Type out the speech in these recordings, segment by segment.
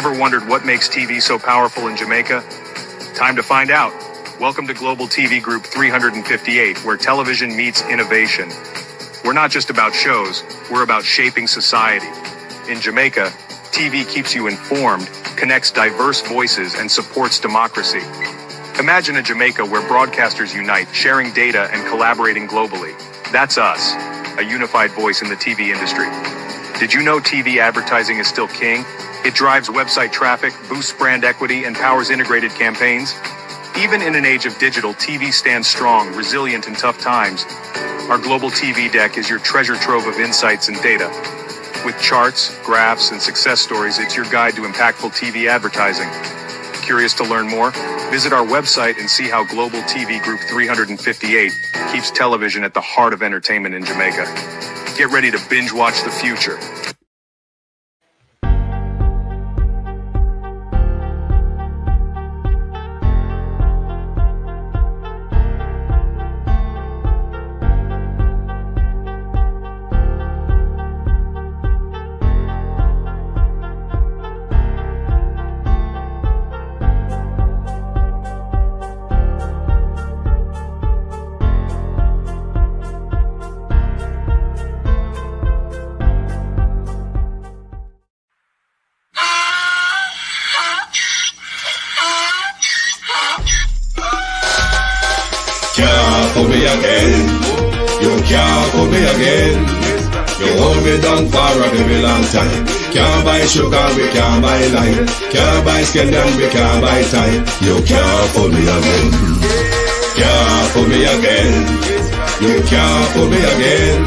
Ever wondered what makes TV so powerful in Jamaica? Time to find out. Welcome to Global TV Group 358, where television meets innovation. We're not just about shows, we're about shaping society. In Jamaica, TV keeps you informed, connects diverse voices, and supports democracy. Imagine a Jamaica where broadcasters unite, sharing data and collaborating globally. That's us, a unified voice in the TV industry. Did you know TV advertising is still king? It drives website traffic, boosts brand equity, and powers integrated campaigns. Even in an age of digital, TV stands strong, resilient in tough times. Our global TV deck is your treasure trove of insights and data. With charts, graphs, and success stories, it's your guide to impactful TV advertising. Curious to learn more? Visit our website and see how Global TV Group 358 keeps television at the heart of entertainment in Jamaica. Get ready to binge watch the future. For me again, you can't for me again. You hold me down for a very long time. Can't buy sugar, we can't buy lime. Can't buy scandal, we can't buy time. You can't for me again. Can't for me again. You can't for me again.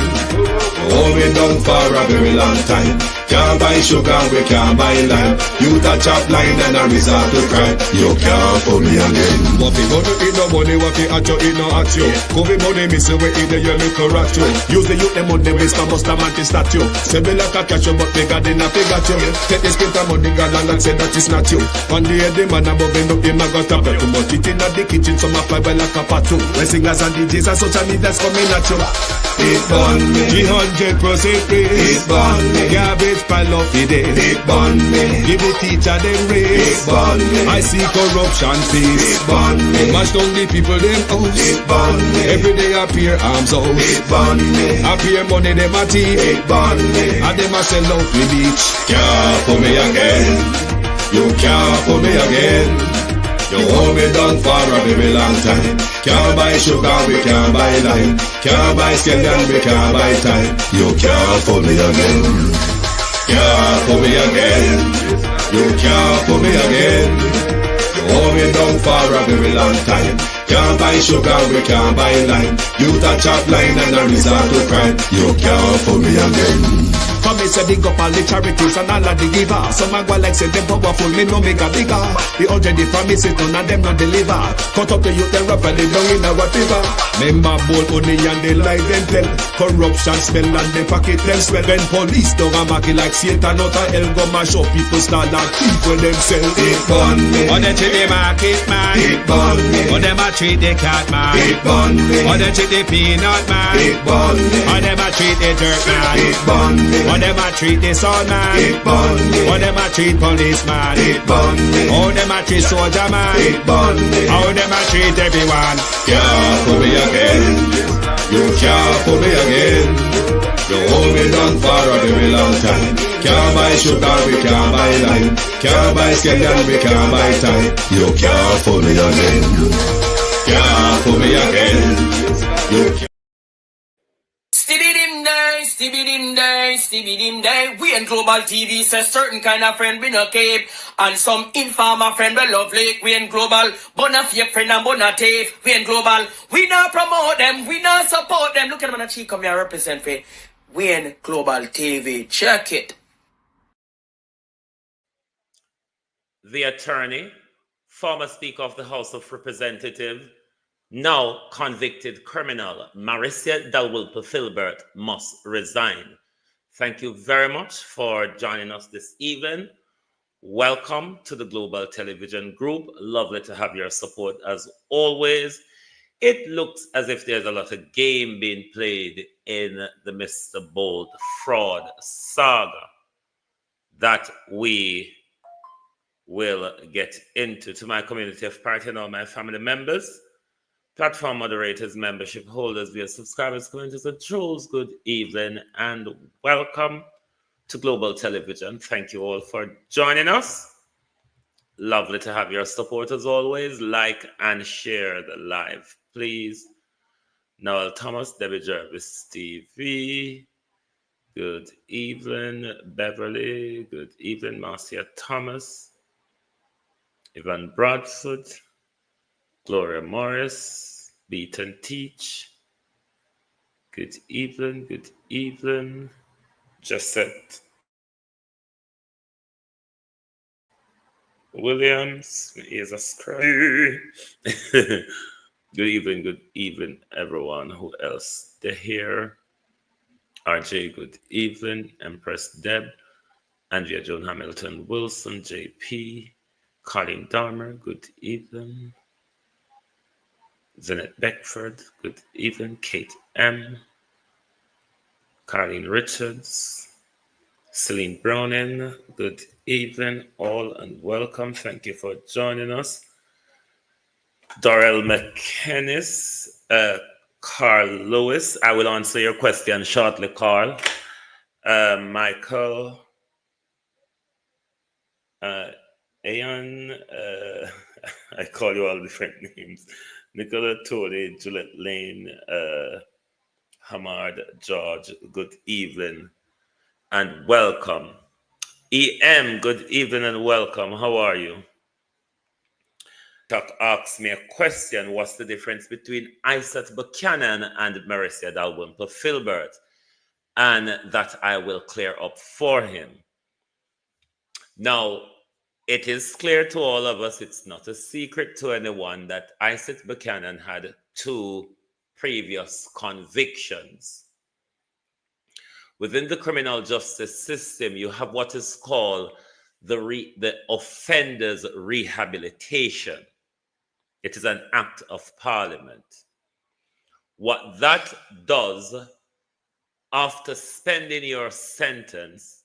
You hold me down for a very long time. Can't buy sugar, we can't buy lime. You touch up line and a resort to cry. You can't for me again. What we gonna eat no money, what we at you, eat no at you. Covid money, miss you, we eat the your little rat you. Use the youth, the money, waste a must a man to start you. Say me like a cash, but bigger than a figure you. Take the spit of money, girl, and say that it's not you. On the head, the man above him, him a got a bet too much. It in the kitchen, some a fly by like a patu. When singers and DJs and social media's coming at you. It burn me. 300% raise. It burn me. Garbage pile of the day. It burn me. Give the teacher them raise. It burn me. I see corruption face. It burn me. Mash down the people them house. It burn me. Every day appear arms out. It burn me. Appear money them a thief. It burn me. And them a sell out the beach. Can't for me again. You can't for me again. You hold me down for a very long time. Can't buy sugar, we can't buy lime. Can't buy scandal, we can't buy time. You can't for me again. Can't for me again. You can't for me again. You hold me down for a very long time. Can't buy sugar, we can't buy lime. You touch up line and a resort to crime. You can't for me again. Come me say big up all the charities and all of the givers. Some a go like say them powerful, me no make a bigger. The 100 promises, none of them not deliver. Cut up the youth, them rough and they down in our river. Member bold money and they lie them tell. Corruption smell and they pocket them swell. When police don't a market like Satan out of hell, go mash up people start like thief when them sell. It burn me. Or they treat the market man. It burn me. Or them a treat the cat man. It burn me. Or they treat the peanut man. It burn me. Or them a treat the dirt man. It burn me. Or them a treat the son man. It burn me. Or them a treat policeman. It burn me. Or them a treat soldier man. It burn me. Or them a treat everyone. Can't for me again. You can't for me again. You hold me down for a very long time. Can't buy sugar, we can't buy lime. Can't buy scandal, we can't buy time. You can't for me again. Can't for me again. You can't. Stevie dim day. We in Global TV says certain kind of friend we no cape. And some informer friend we love lake. We in Global, but a fake friend and but a thief. We in Global, we not promote them, we not support them. Look at them on the cheek, come here represent for. We in Global TV, check it. The attorney, former Speaker of the House of Representatives, now convicted criminal Maricia Dalwilper Filbert must resign. Thank you very much for joining us this evening. Welcome to the Global Television Group. Lovely to have your support as always. It looks as if there's a lot of game being played in the Mr. Bolt fraud saga that we will get into. To my community of party and all my family members, platform moderators, membership holders, via subscribers, commenters, and trolls, good evening and welcome to Global Television. Thank you all for joining us. Lovely to have your support as always. Like and share the live, please. Noel Thomas, Debbie Jervis TV. Good evening, Beverly. Good evening, Marcia Thomas. Ivan Bradford. Gloria Morris. Beat and Teach. Good evening, good evening. Josette Williams is a screen. Good evening, everyone. Who else? They're here. RJ, good evening. Empress Deb. Andrea Joan Hamilton Wilson, JP. Colin Darmer, good evening. Zenet Beckford, good evening. Kate M. Carlene Richards. Celine Browning, good evening, all, and welcome. Thank you for joining us. Dorel McKennis, Carl Lewis. I will answer your question shortly, Carl. Michael, Ayan, I call you all different names. Nicola, Tony, Juliet Lane, Hamad, George, good evening and welcome. EM, good evening and welcome. How are you? Chuck asked me a question. What's the difference between Isaac Buchanan and Marissa Dalrymple Filbert? And that I will clear up for him. Now, it is clear to all of us, it's not a secret to anyone, that Isaac Buchanan had 2 previous convictions. Within the criminal justice system, you have what is called the offender's rehabilitation. It is an act of parliament. What that does, after spending your sentence,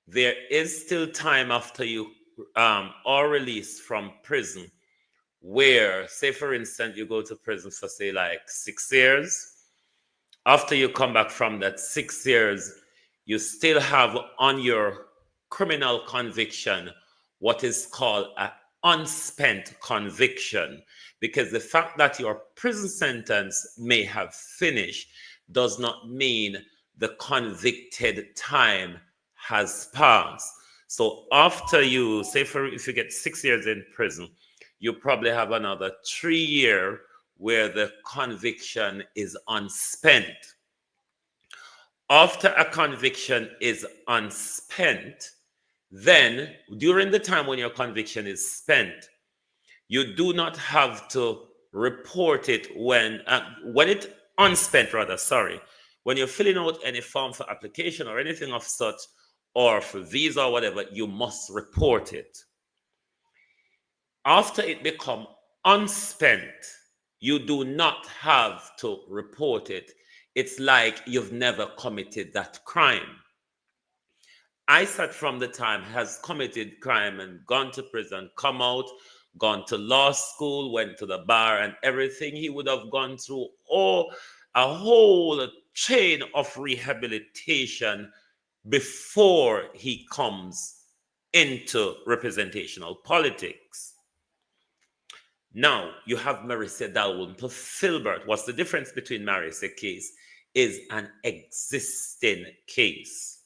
there is still time after you are released from prison where, say for instance, you go to prison for say like 6 years. After you come back from that 6 years, you still have on your criminal conviction what is called an unspent conviction, because the fact that your prison sentence may have finished does not mean the convicted time has passed. So after you, say if you get 6 years in prison, you probably have another 3 years where the conviction is unspent. After a conviction is unspent, then during the time when your conviction is spent, you do not have to report it when it unspent, when you're filling out any form for application or anything of such, or for visa or whatever, you must report it. After it become unspent, you do not have to report it. It's like you've never committed that crime. Isaac from the time has committed crime and gone to prison, come out, gone to law school, went to the bar and everything. He would have gone through a whole chain of rehabilitation before he comes into representational politics. Now, you have Marissa Dalrymple Filbert. What's the difference between Marissa case? Is an existing case.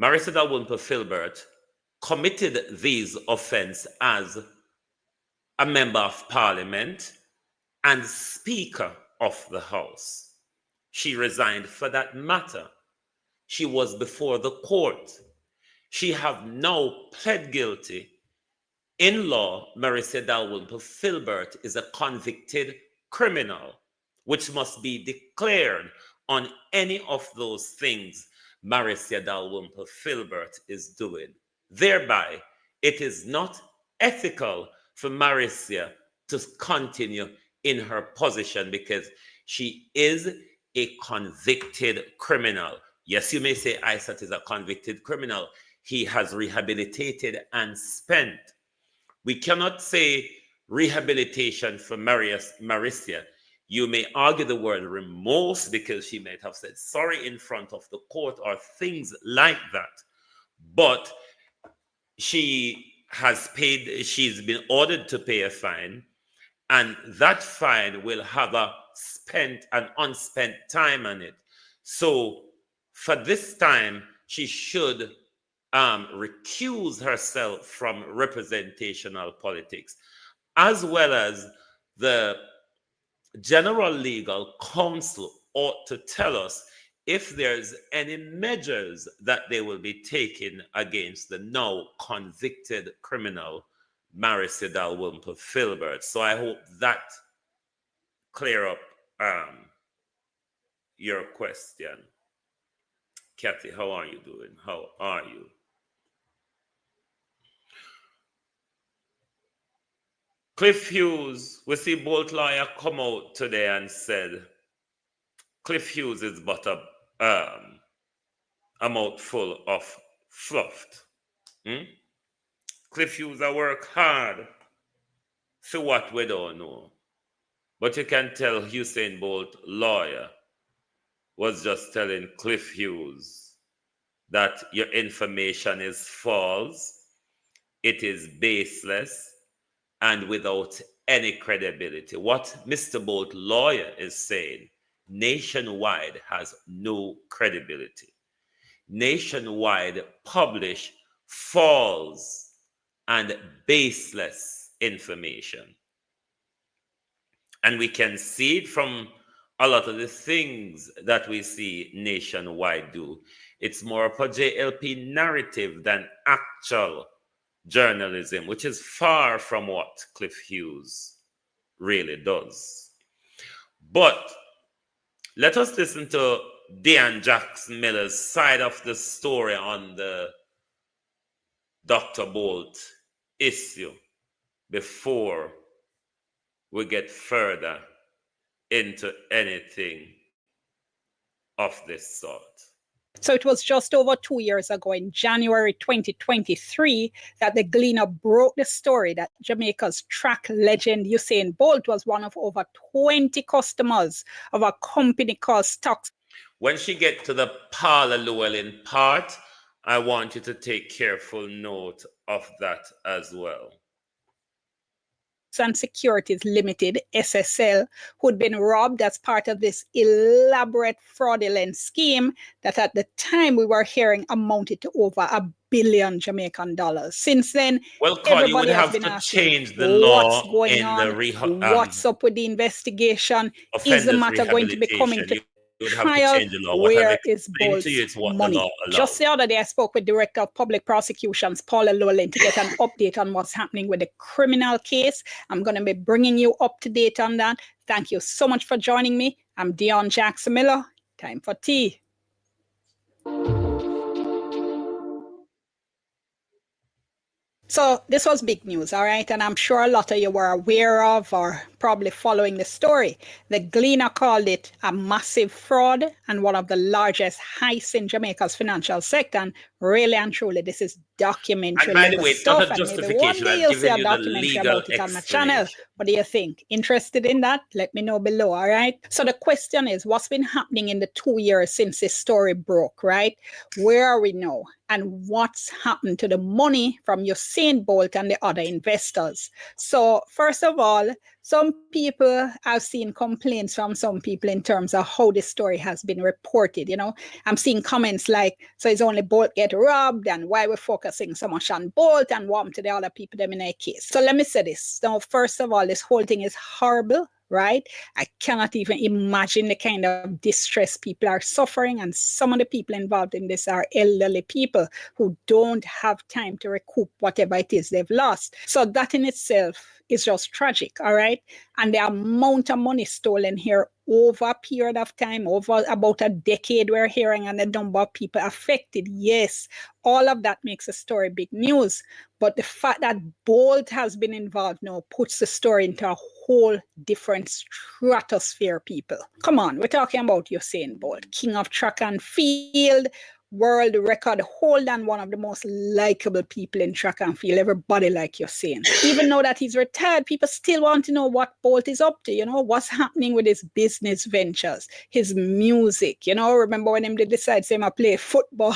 Marissa Dalrymple Filbert committed these offenses as a member of parliament and speaker of the House. She resigned for that matter. She was before the court. She have now pled guilty. In law, Marissa Dalrymple Filbert is a convicted criminal, which must be declared on any of those things Marissa Dalrymple Filbert is doing. Thereby, it is not ethical for Marissa to continue in her position because she is a convicted criminal. Yes, you may say Isat is a convicted criminal. He has rehabilitated and spent. We cannot say rehabilitation for Maricia. You may argue the word remorse because she might have said sorry in front of the court or things like that. But she has paid, she's been ordered to pay a fine, and that fine will have a spent and unspent time on it. So for this time, she should recuse herself from representational politics, as well as the General Legal Counsel ought to tell us if there's any measures that they will be taking against the now convicted criminal Maricia Dalrymple Filbert. So I hope that clear up your question. Kathy, how are you doing? How are you? Cliff Hughes, we see Bolt lawyer come out today and said Cliff Hughes is but a mouthful of fluff. Cliff Hughes, I work hard for what we don't know. But you can tell Usain Bolt lawyer was just telling Cliff Hughes that your information is false, it is baseless, and without any credibility. What Mr. Bolt lawyer is saying, Nationwide has no credibility. Nationwide publish false and baseless information. And we can see it from a lot of the things that we see Nationwide do. It's more of a JLP narrative than actual journalism, which is far from what Cliff Hughes really does. But let us listen to Dan Jackson Miller's side of the story on the Dr. Bolt issue before we get further into anything of this sort. So it was just over 2 years ago in January 2023 that the Gleaner broke the story that Jamaica's track legend Usain Bolt was one of over 20 customers of a company called Stocks. When she gets to the Paula Llewellyn part, I want you to take careful note of that as well. And Securities Limited, SSL, who'd been robbed as part of this elaborate fraudulent scheme that at the time we were hearing amounted to over $1 billion Jamaican dollars. Since then, well, Carl, you would have to change the law in the what's up with the investigation? Is the matter going to be coming to trial? Where is Bolt's money? Just the other day, I spoke with Director of Public Prosecutions, Paula Llewellyn, to get an update on what's happening with the criminal case. I'm going to be bringing you up to date on that. Thank you so much for joining me. I'm Dion Jackson Miller. Time for tea. So this was big news, all right? And I'm sure a lot of you were aware of or probably following the story. The Gleaner called it a massive fraud and one of the largest heists in Jamaica's financial sector. And really and truly, this is documentary stuff. And maybe one day you'll see a documentary about it on my channel. What do you think? Interested in that? Let me know below, all right? So the question is, what's been happening in the 2 years since this story broke, right? Where are we now? And what's happened to the money from Usain Bolt and the other investors? So first of all, some people, I've seen complaints from some people in terms of how this story has been reported. You know, I'm seeing comments like, so it's only Bolt get robbed and why we're focusing so much on Bolt and what to the other people them in their case. So let me say this. Now, first of all, this whole thing is horrible, right? I cannot even imagine the kind of distress people are suffering. And some of the people involved in this are elderly people who don't have time to recoup whatever it is they've lost. So that in itself is just tragic, all right? And the amount of money stolen here over a period of time, over about a decade we're hearing, and the number of people affected, yes, all of that makes the story big news. But the fact that Bolt has been involved now puts the story into a whole different stratosphere people. Come on, we're talking about Usain Bolt, king of track and field, world record holder, and one of the most likable people in track and field. Everybody like Usain. Even though that he's retired, people still want to know what Bolt is up to, you know, what's happening with his business ventures, his music, you know, remember when him did decide to play football,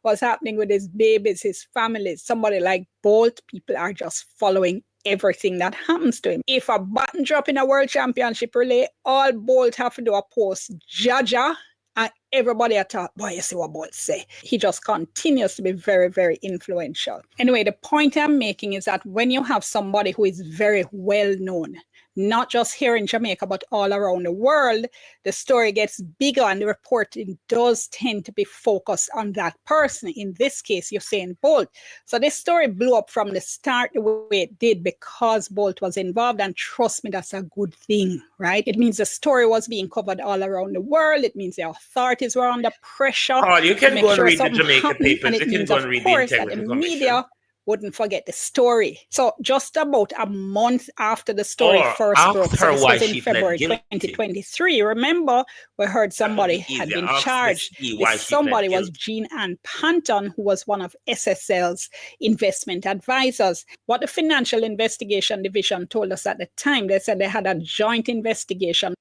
what's happening with his babies, his families. Somebody like Bolt, people are just following everything that happens to him. If a button drop in a world championship relay, all Bolt have to do a post, Jaja, and everybody at thought, boy, you see what Bolt say. He just continues to be very, very influential. Anyway, the point I'm making is that when you have somebody who is very well known, not just here in Jamaica, but all around the world, the story gets bigger and the reporting does tend to be focused on that person. In this case, Usain Bolt. So this story blew up from the start the way it did because Bolt was involved. And trust me, that's a good thing, right? It means the story was being covered all around the world. It means the authorities were under pressure. Oh, you can to go make and sure read the something Jamaica happened. papers. And it You can means, go of and read the course, that the Integrity Commission. media wouldn't forget the story. So just about a month after the story Or first ask broke, so her this why was in she pled February guilty. 2023, remember, we heard somebody That would be had easier. been Ask charged. Miss E why This she pled somebody was guilty. Jean Ann Panton, who was one of SSL's investment advisors. What the Financial Investigation Division told us at the time, they said they had a joint investigation.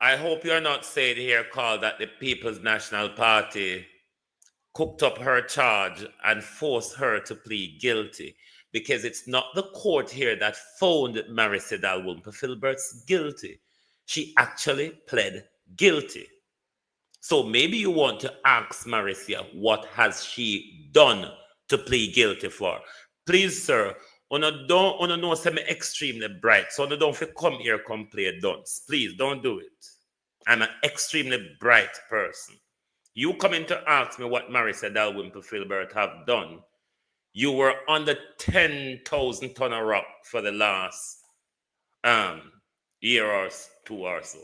I hope you're not saying here, Carl, that the People's National Party cooked up her charge and forced her to plead guilty, because it's not the court here that found Marissa Dalrymple-Filbert's guilty. She actually pled guilty. So maybe you want to ask Marissa, what has she done to plead guilty for? Please, sir, don't know say me extremely bright, so don't feel come here come play dunce. Please don't do it. I'm an extremely bright person. You come in to ask me what Marissa Dalrymple-Filbert have done. You were on the 10,000 ton of rock for the last year or two or so.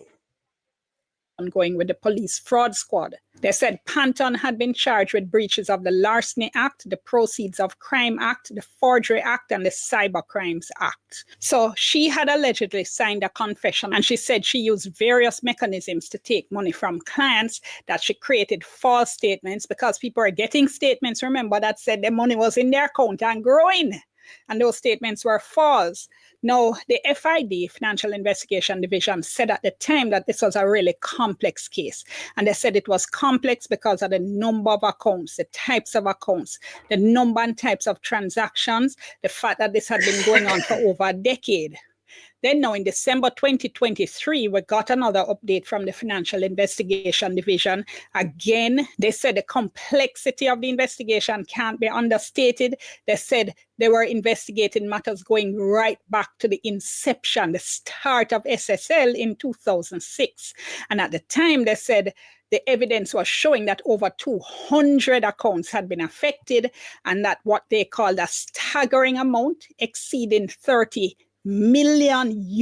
Ongoing with the police fraud squad. They said Panton had been charged with breaches of the Larceny Act, the Proceeds of Crime Act, the Forgery Act, and the Cyber Crimes Act. So she had allegedly signed a confession, and she said she used various mechanisms to take money from clients, that she created false statements because people are getting statements, remember, that said the money was in their account and growing. And those statements were false. Now, the FID, Financial Investigation Division, said at the time that this was a really complex case. And they said it was complex because of the number of accounts, the types of accounts, the number and types of transactions, the fact that this had been going on for over a decade. Then now in December 2023, we got another update from the Financial Investigation Division. Again, they said the complexity of the investigation can't be understated. They said they were investigating matters going right back to the inception, the start of SSL in 2006. And at the time, they said the evidence was showing that over 200 accounts had been affected, and that what they called a staggering amount exceeding $30 million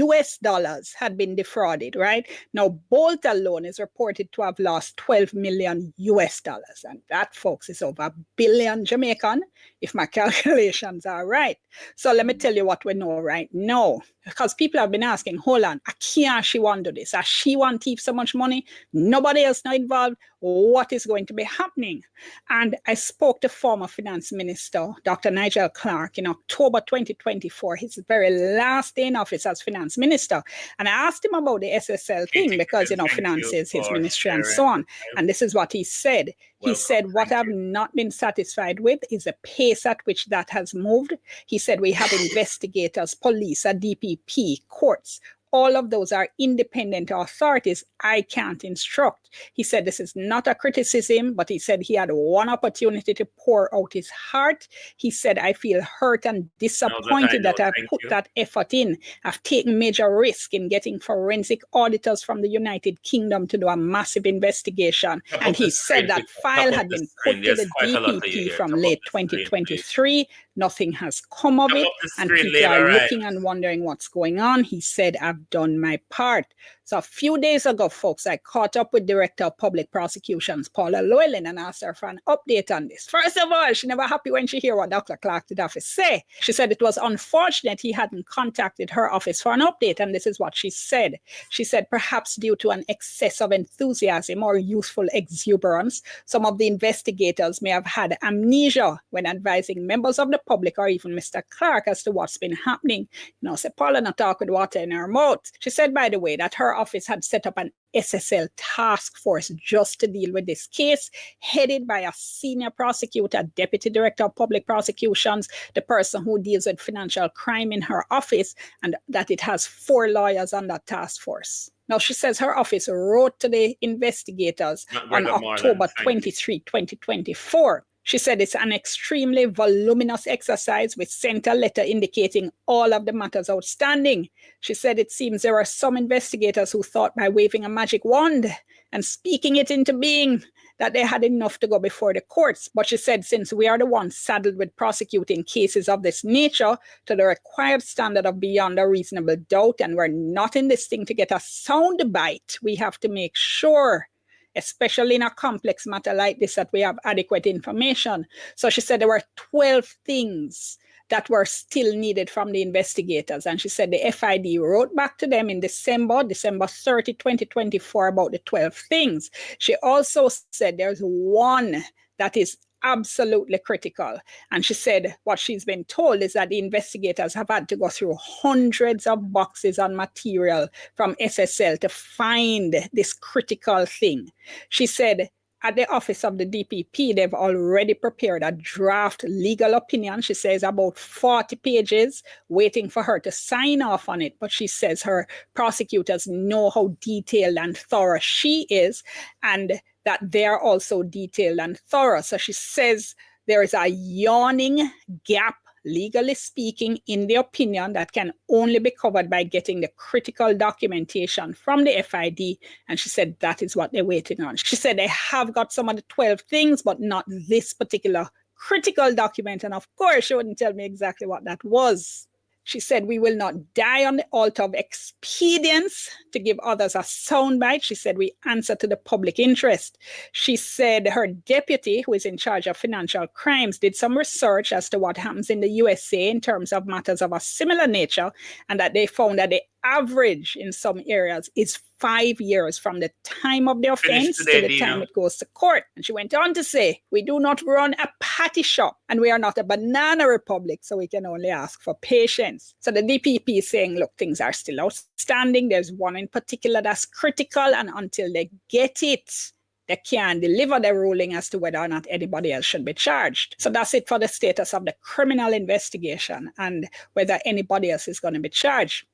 had been defrauded, right? Now, Bolt alone is reported to have lost $12 million. And that, folks, is over $1 billion Jamaican, if my calculations are right. So let me tell you what we know right now. Because people have been asking, hold on, she want to do this? Does she want to keep so much money? Nobody else not involved. What is going to be happening? And I spoke to former Finance Minister, Dr. Nigel Clark, in October 2024, his very last day in office as Finance Minister. And I asked him about the SSL thing because, finance is his ministry and so on. And this is what he said. He said, what I've not been satisfied with is the pace at which that has moved. He said, we have investigators, police, a DPP, courts. All of those are independent authorities. I can't instruct. He said this is not a criticism, but he said he had one opportunity to pour out his heart. He said, I feel hurt and disappointed that I've put that effort in. I've taken major risk in getting forensic auditors from the United Kingdom to do a massive investigation. And he said that file had been put to the DPP from late 2023. Nothing has come of it. And people are looking and wondering what's going on. He said, I've done my part. So a few days ago, folks, I caught up with Director of Public Prosecutions, Paula Llewellyn, and asked her for an update on this. First of all, she never happy when she hear what Dr. Clark did office say. She said it was unfortunate he hadn't contacted her office for an update, and this is what she said. She said perhaps due to an excess of enthusiasm or youthful exuberance, some of the investigators may have had amnesia when advising members of the public or even Mr. Clark as to what's been happening. You know, so Paula not talk with water in her mouth. She said, by the way, that her office had set up an SSL task force just to deal with this case, headed by a senior prosecutor, Deputy Director of Public Prosecutions, the person who deals with financial crime in her office, and that it has 4 lawyers on that task force. Now, she says her office wrote to the investigators on October 23, 2024. She said it's an extremely voluminous exercise with sent a letter indicating all of the matters outstanding. She said it seems there are some investigators who thought by waving a magic wand and speaking it into being that they had enough to go before the courts. But she said since we are the ones saddled with prosecuting cases of this nature to the required standard of beyond a reasonable doubt, and we're not in this thing to get a sound bite, we have to make sure, especially in a complex matter like this, that we have adequate information. So she said there were 12 things that were still needed from the investigators. And she said the FID wrote back to them in December 30, 2024, about the 12 things. She also said there's one that is absolutely critical. And she said what she's been told is that the investigators have had to go through hundreds of boxes on material from SSL to find this critical thing. She said at the office of the DPP, they've already prepared a draft legal opinion. She says about 40 pages, waiting for her to sign off on it. But she says her prosecutors know how detailed and thorough she is, and that they're also detailed and thorough. So she says there is a yawning gap, legally speaking, in the opinion that can only be covered by getting the critical documentation from the FID. And she said that is what they're waiting on. She said they have got some of the 12 things, but not this particular critical document. And of course, she wouldn't tell me exactly what that was. She said, we will not die on the altar of expedience to give others a soundbite. She said, we answer to the public interest. She said her deputy, who is in charge of financial crimes, did some research as to what happens in the USA in terms of matters of a similar nature, and that they found that the average in some areas is 5 years from the time of the offense to the time it goes to court. And she went on to say, we do not run a patty shop and we are not a banana republic, so we can only ask for patience. So the DPP is saying, look, things are still outstanding. There's one in particular that's critical, and until they get it, they can't deliver the ruling as to whether or not anybody else should be charged. So that's it for the status of the criminal investigation and whether anybody else is going to be charged.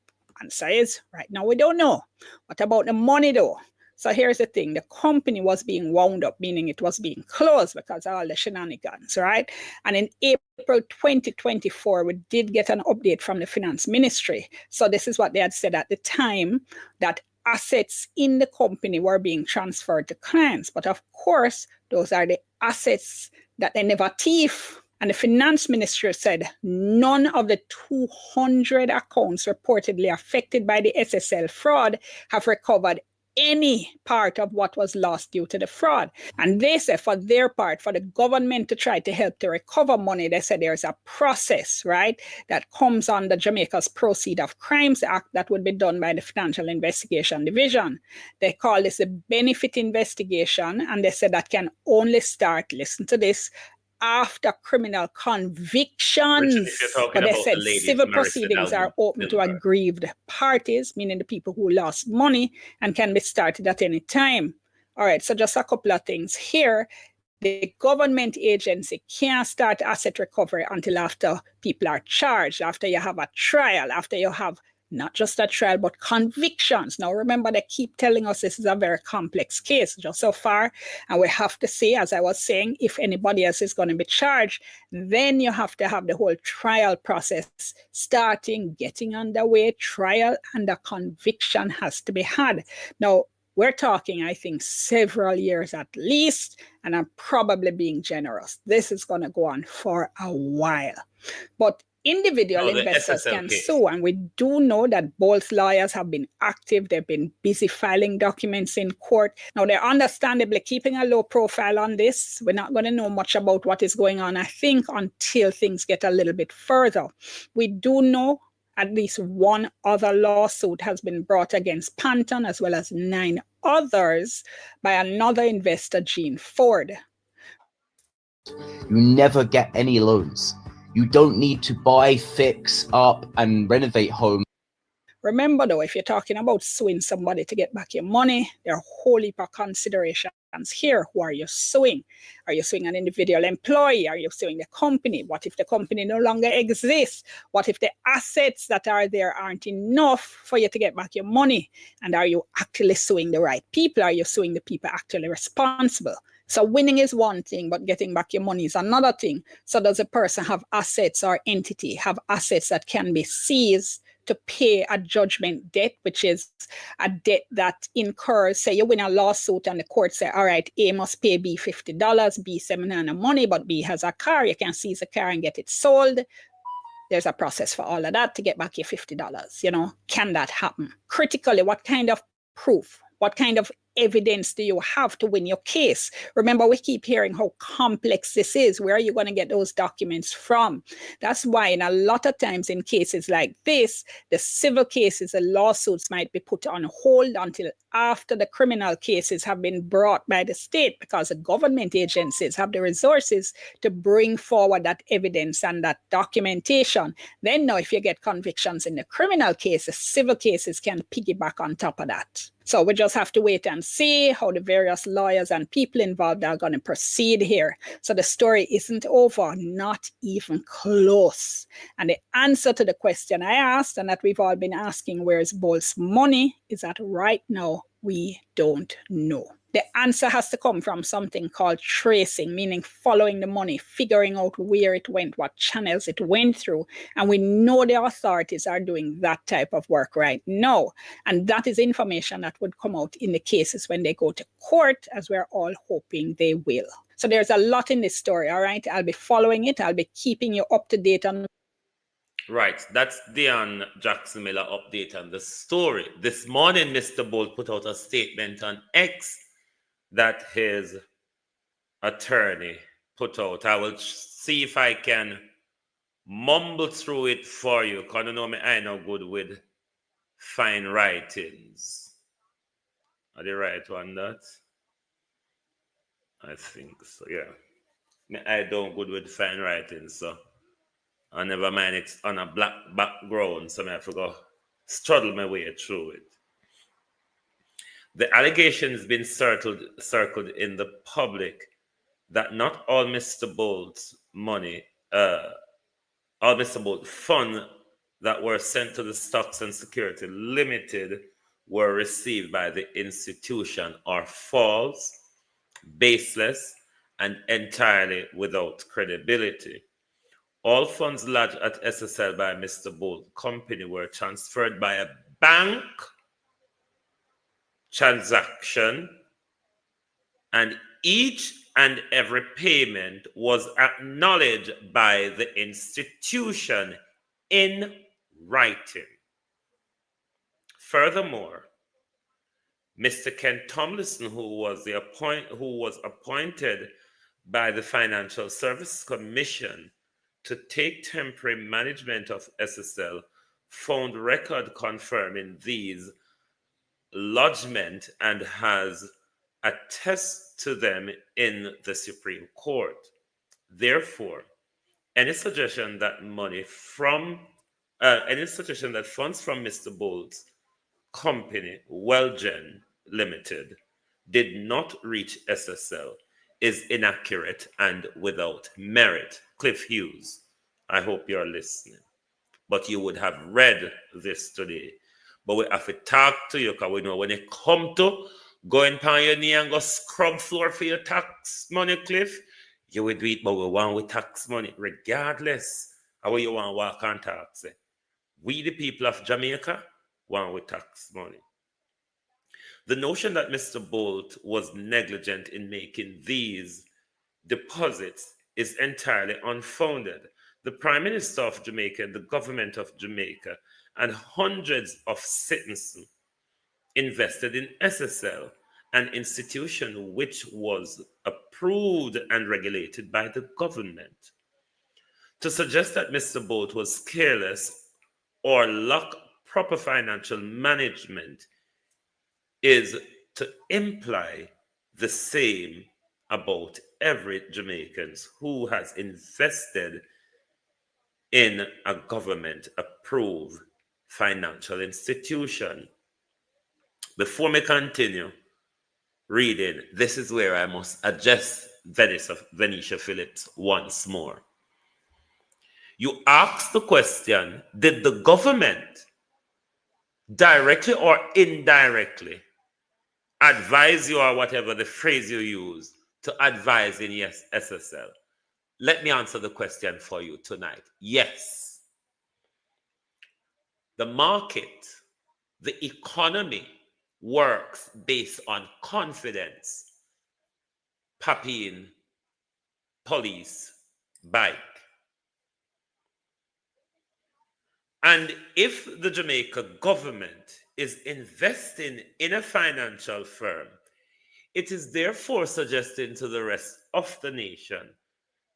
Answer is, right now we don't know. What about the money though? So here's the thing, the company was being wound up, meaning it was being closed because of all the shenanigans, right? And in April 2024, we did get an update from the finance ministry. So this is what they had said at the time, that assets in the company were being transferred to clients. But of course, those are the assets that they never thief. And the finance minister said none of the 200 accounts reportedly affected by the SSL fraud have recovered any part of what was lost due to the fraud. And they said for their part, for the government to try to help to recover money, they said there's a process, right, that comes under Jamaica's Proceed of Crimes Act that would be done by the Financial Investigation Division. They call this a benefit investigation, and they said that can only start, listen to this, after criminal convictions. But they said civil proceedings are open to aggrieved parties, meaning the people who lost money, and can be started at any time. All right, so just a couple of things here. The government agency can't start asset recovery until after people are charged, after you have a trial, after you have not just a trial, but convictions. Now, remember, they keep telling us this is a very complex case just so far. And we have to say, as I was saying, if anybody else is going to be charged, then you have to have the whole trial process starting, getting underway, trial, and a conviction has to be had. Now, we're talking, I think, several years at least, and I'm probably being generous. This is going to go on for a while. But Individual No, the investors SSL can case. sue, and we do know that Bolt's lawyers have been active. They've been busy filing documents in court. Now, they're understandably keeping a low profile on this. We're not going to know much about what is going on, I think, until things get a little bit further. We do know at least one other lawsuit has been brought against Panton, as well as 9 others by another investor, Gene Ford. You never get any loans. You don't need to buy, fix up, and renovate homes. Remember, though, if you're talking about suing somebody to get back your money, there are a whole heap of considerations here. Who are you suing? Are you suing an individual employee? Are you suing the company? What if the company no longer exists? What if the assets that are there aren't enough for you to get back your money? And are you actually suing the right people? Are you suing the people actually responsible? So winning is one thing, but getting back your money is another thing. So does a person have assets, or entity have assets that can be seized to pay a judgment debt, which is a debt that incurs, say you win a lawsuit and the court say, all right, A must pay B $50, B $7 money, but B has a car, you can seize a car and get it sold. There's a process for all of that to get back your $50. Can that happen? Critically, what kind of proof, what kind of evidence do you have to win your case? Remember, we keep hearing how complex this is. Where are you going to get those documents from? That's why in a lot of times in cases like this, the civil cases, the lawsuits might be put on hold until after the criminal cases have been brought by the state, because the government agencies have the resources to bring forward that evidence and that documentation. Then now, if you get convictions in the criminal cases, civil cases can piggyback on top of that. So we just have to wait and see how the various lawyers and people involved are going to proceed here. So the story isn't over, not even close. And the answer to the question I asked, and that we've all been asking, where's Bolt's money, is that right now we don't know. The answer has to come from something called tracing, meaning following the money, figuring out where it went, what channels it went through. And we know the authorities are doing that type of work right now. And that is information that would come out in the cases when they go to court, as we're all hoping they will. So there's a lot in this story, all right? I'll be following it. I'll be keeping you up to date on. Right, that's Dion Jackson Miller update on the story. This morning, Mr. Bolt put out a statement on X that his attorney put out. I will see if I can mumble through it for you, because you know me, I know good with fine writings. Are they right on that? I think so, yeah. I don't good with fine writings, so I never mind it's on a black background, so I have to go struggle my way through it. The allegations been circled in the public that not all Mr. Bolt's money, all Mr. Bolt funds that were sent to the Stocks and Security Limited were received by the institution are false, baseless, and entirely without credibility. All funds lodged at SSL by Mr. Bolt Company were transferred by a bank transaction, and each and every payment was acknowledged by the institution in writing. Furthermore, Mr. Ken Tomlinson, who was appointed by the Financial Services Commission to take temporary management of SSL, found record confirming these lodgement and has attested to them in the Supreme Court. Therefore, any suggestion that funds from Mr. Bolt's company, Wellgen Limited, did not reach SSL is inaccurate and without merit. Cliff Hughes, I hope you're listening. But you would have read this today. But we have to talk to you, because we know when it come to going on your knee and go scrub floor for your tax money, Cliff, you would do it, but we want with tax money, regardless of what you want to walk on tax. We, the people of Jamaica, want with tax money. The notion that Mr. Bolt was negligent in making these deposits is entirely unfounded. the Prime Minister of Jamaica and the government of Jamaica and hundreds of citizens invested in SSL, an institution which was approved and regulated by the government. To suggest that Mr. Bolt was careless or lacked proper financial management is to imply the same about every Jamaican who has invested in a government approved financial institution. Before we continue reading, this is where I must address Venetia Phillips once more. You asked the question, did the government directly or indirectly advise you, or whatever the phrase you use, to advise in SSL? Let me answer the question for you tonight. Yes. The market, the economy works based on confidence. Papine, police, bike. And if the Jamaica government is investing in a financial firm, it is therefore suggesting to the rest of the nation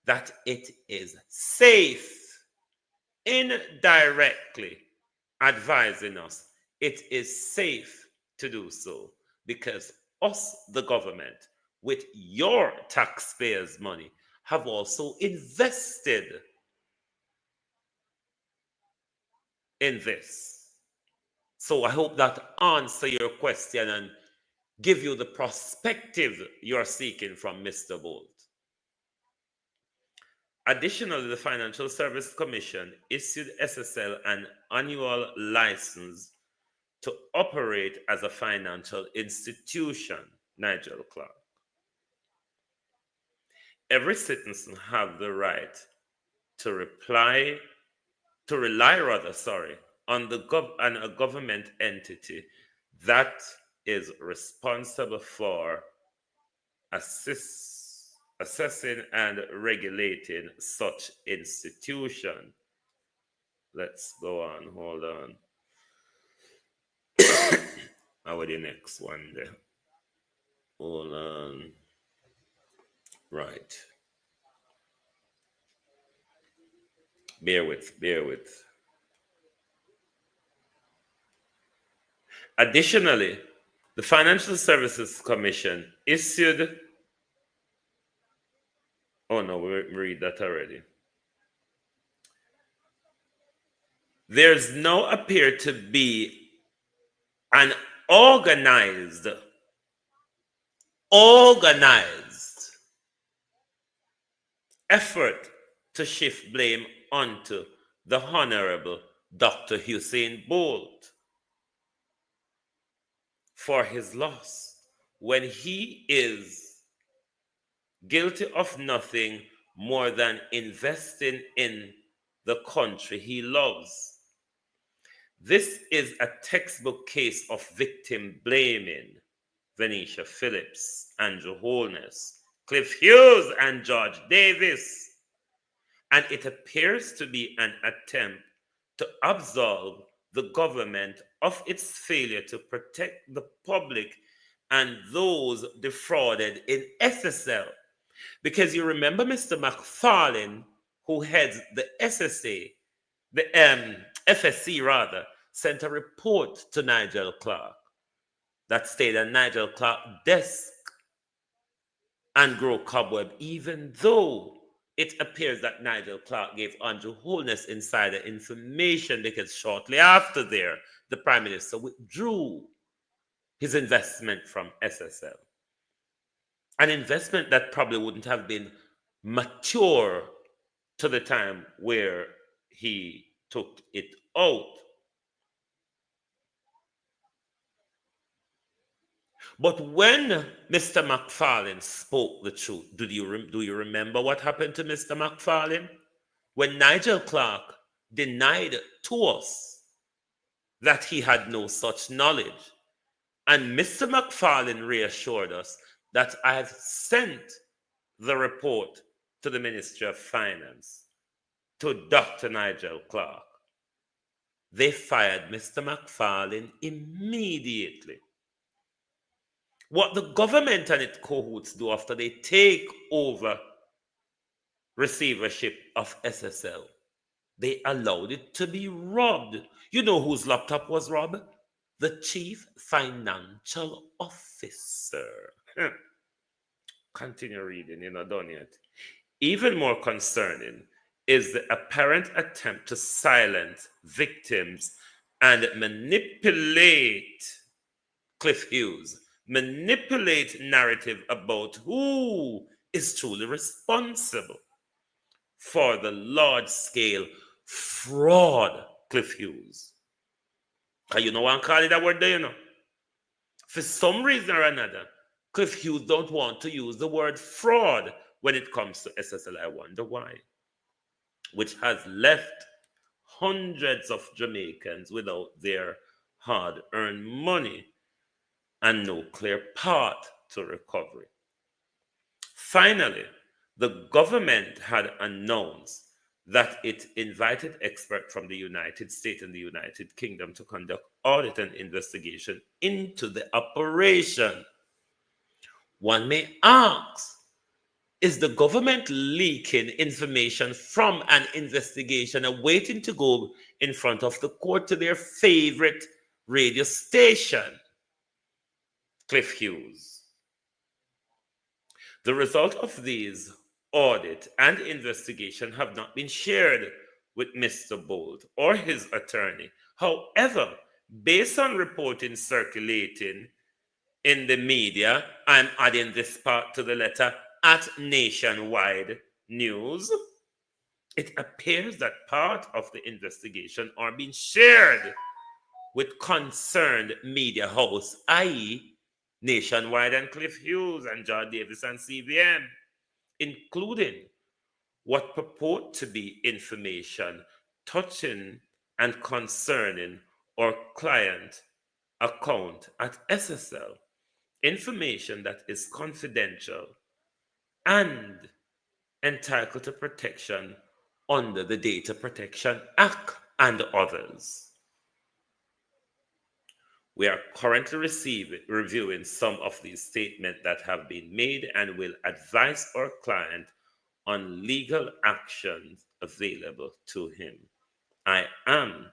that it is safe, indirectly advising us it is safe to do so, because us, the government, with your taxpayers' money, have also invested in this. So I hope that answers your question and give you the perspective you're seeking from Mr. Bolt. Additionally, the Financial Service Commission issued SSL an annual license to operate as a financial institution, Nigel Clark. Every citizen have the right to rely on a government entity that is responsible for assessing and regulating such institution. Let's go on, hold on. How are the next one there? Hold on. Right. Bear with. Additionally, the Financial Services Commission issued... Oh no, we read that already. There's now appear to be an organized effort to shift blame onto the Honorable Dr. Hussein Bolt for his loss, when he is guilty of nothing more than investing in the country he loves. This is a textbook case of victim blaming. Venetia Phillips, Andrew Holness, Cliff Hughes, and George Davis. And it appears to be an attempt to absolve the government of its failure to protect the public and those defrauded in SSL. Because you remember Mr. McFarlane, who heads the SSA, the FSC rather, sent a report to Nigel Clark that stayed at Nigel Clark's desk and grow cobweb, even though it appears that Nigel Clark gave Andrew Holness insider information, because shortly after there, the Prime Minister withdrew his investment from SSL. An investment that probably wouldn't have been mature to the time where he took it out. But when Mr. McFarlane spoke the truth, do you remember what happened to Mr. McFarlane? When Nigel Clark denied to us that he had no such knowledge, and Mr. McFarlane reassured us that I have sent the report to the Ministry of Finance to Dr. Nigel Clark. They fired Mr. McFarlane immediately. What the government and its cohorts do after they take over receivership of SSL, they allowed it to be robbed. You know whose laptop was robbed? The chief financial officer. Continue reading, you're not done yet. Even more concerning is the apparent attempt to silence victims and manipulate Cliff Hughes, manipulate narrative about who is truly responsible for the large-scale fraud Cliff Hughes. You know what I'm calling that word there, you know? For some reason or another, Cliff Hughes don't want to use the word fraud when it comes to SSL. I wonder why. Which has left hundreds of Jamaicans without their hard-earned money and no clear path to recovery. Finally, the government had announced that it invited experts from the United States and the United Kingdom to conduct audit and investigation into the operation. One may ask, is the government leaking information from an investigation and waiting to go in front of the court to their favorite radio station? Cliff Hughes. The result of these audit and investigation have not been shared with Mr. Bolt or his attorney. However, based on reporting circulating in the media, I'm adding this part to the letter at Nationwide News, it appears that part of the investigation are being shared with concerned media hosts, i.e., Nationwide and Cliff Hughes and John Davis and CBN, including what purport to be information touching and concerning our client account at SSL, information that is confidential and entitled to protection under the Data Protection Act and others. We are currently reviewing some of these statements that have been made and will advise our client on legal actions available to him. I am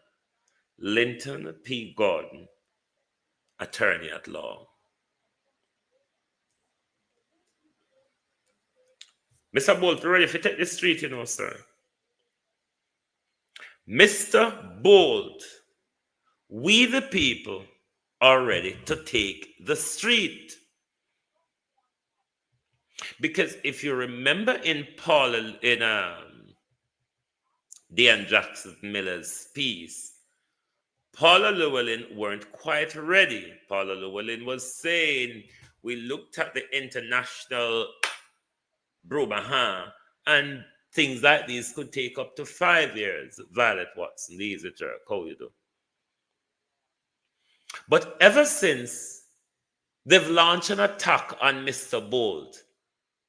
Linton P. Gordon, attorney at law. Mr. Bolt, ready to take the street, you know, sir? Mr. Bolt, we the people are ready to take the street. Because if you remember in Dan Jackson Miller's piece, Paula Llewellyn weren't quite ready. Paula Llewellyn was saying, we looked at the international brouhaha, and things like these could take up to 5 years. Violet Watson, the easy jerk, how you do? But ever since they've launched an attack on Mr. Bolt,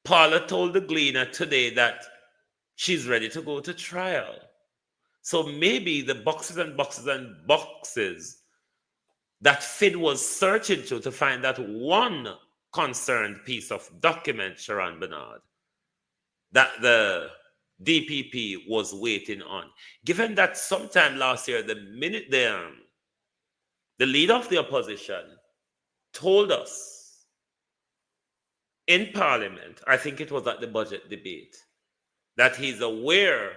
Paula told the Gleaner today that she's ready to go to trial. So maybe the boxes and boxes and boxes that Fid was searching through to find that one concerned piece of document, Sharon Bernard, that the DPP was waiting on. Given that sometime last year, the leader of the opposition told us in Parliament, I think it was at the budget debate, that he's aware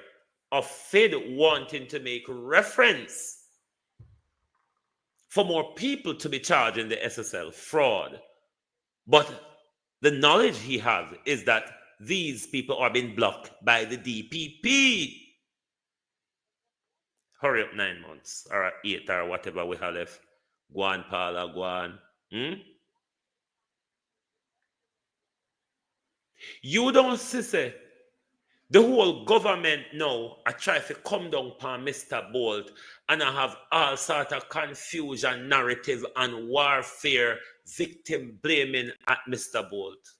of Fid wanting to make reference for more people to be charged in the SSL fraud. But the knowledge he has is that these people are being blocked by the DPP. Hurry up 9 months or 8 or whatever we have left. Go on, Paula, go on. You don't see, say, the whole government now I try to come down upon Mr. Bolt and I have all sort of confusion, narrative and warfare, victim blaming at Mr. Bolt.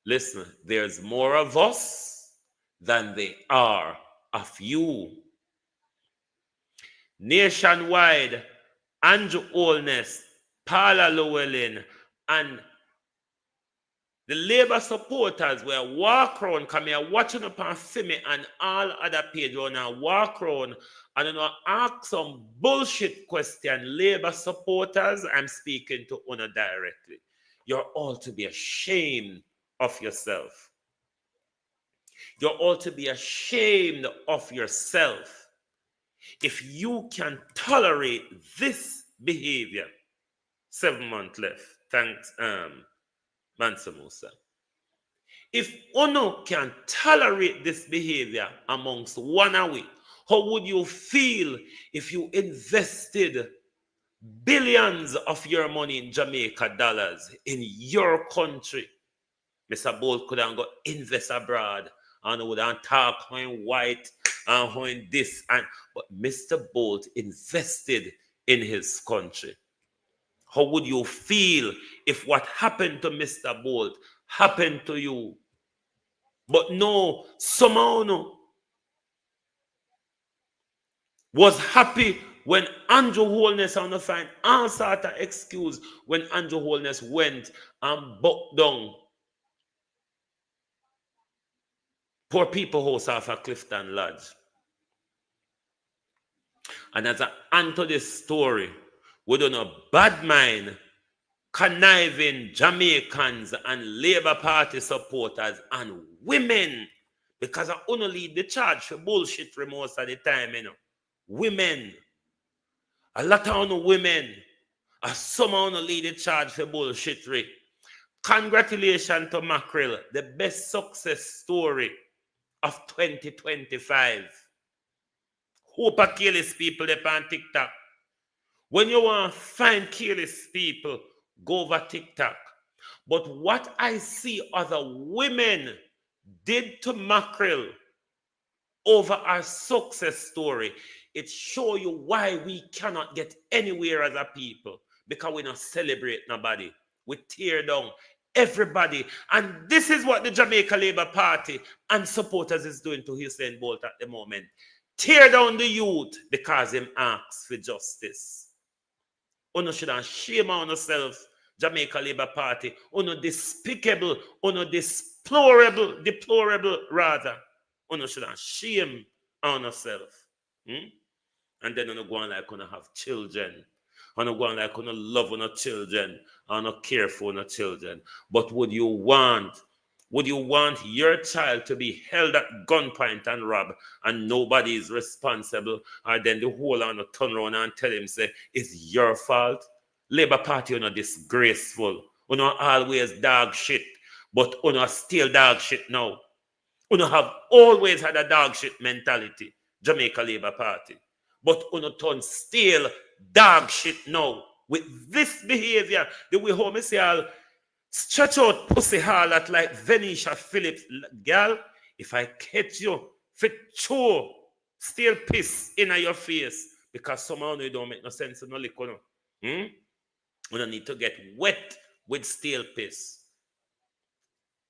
Listen, there's more of us than they are of you. Nationwide, Andrew Holness, Paula Llewellyn, and the Labour supporters were walk around, come here watching upon Fimi and all other pages on a walk around and ask some bullshit question. Labour supporters, I'm speaking to Una directly. You're all to be ashamed of yourself. You're all to be ashamed of yourself. If you can tolerate this behavior, 7 months left. Thanks, Mansa Musa. If Ono can tolerate this behavior amongst one away, how would you feel if you invested billions of your money in Jamaica dollars in your country? Mr. Bolt could have go invest abroad and would talk when white and when this and but Mr. Bolt invested in his country. How would you feel if what happened to Mr. Bolt happened to you? But no, somehow no, was happy when Andrew Holness on the find all sort of excuse when Andrew Holness went and bucked down poor people house off of Clifton Lodge. And as an answer to this story, we don't know bad mind, conniving Jamaicans and Labour Party supporters and women, because I only lead the charge for bullshit for most of the time, you know. Women. A lot of women are somehow lead the charge for bullshit. Congratulations to Mackerel, the best success story of 2025. Hope I kill these people up on TikTok. When you want to find careless people, go over TikTok. But what I see other women did to Mackerel over our success story, it shows you why we cannot get anywhere as a people. Because we don't celebrate nobody. We tear down everybody. And this is what the Jamaica Labour Party and supporters is doing to Usain Bolt at the moment. Tear down the youth because him asks for justice. Uno should have shame on yourself, Jamaica Labour Party. Uno despicable, uno deplorable rather. Uno should have shame on yourself. And then uno go on like uno have children. Uno go on like uno love uno children. Uno care for uno children. But would you want your child to be held at gunpoint and robbed and nobody is responsible? Or then the whole on turn around and tell him, say, it's your fault? Labour Party, you know, disgraceful. You know, always dog shit. But you know, still dog shit now. You know, have always had a dog shit mentality, Jamaica Labour Party. But you know, turn still dog shit now. With this behavior, the way home is all stretch out pussy hall at like Venetia Phillips. Girl, if I catch you, fit show, still piss in your face. Because somehow you don't make no sense in no liquor. We don't need to get wet with steel piss.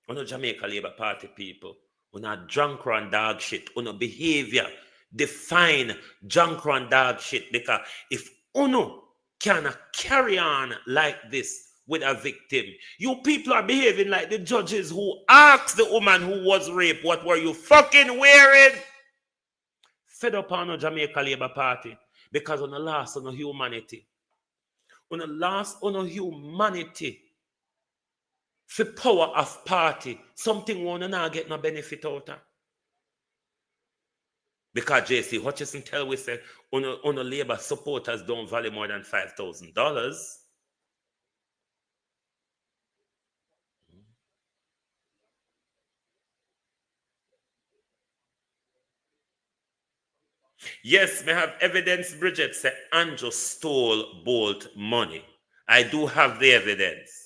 We no Jamaica Labour Party people. We not drunk run dog shit. We no behavior define drunk run dog shit. Because if uno cannot carry on like this with a victim, you people are behaving like the judges who asked the woman who was raped, what were you fucking wearing? Fed up on a Jamaica Labour Party because on the last on humanity. On the last on humanity. For power of party, something one and not get no benefit out of. Because JC Hutchison tell we say on a Labour supporters don't value more than $5,000. Yes, may have evidence, Bridget said Andrew stole Bolt money. I do have the evidence.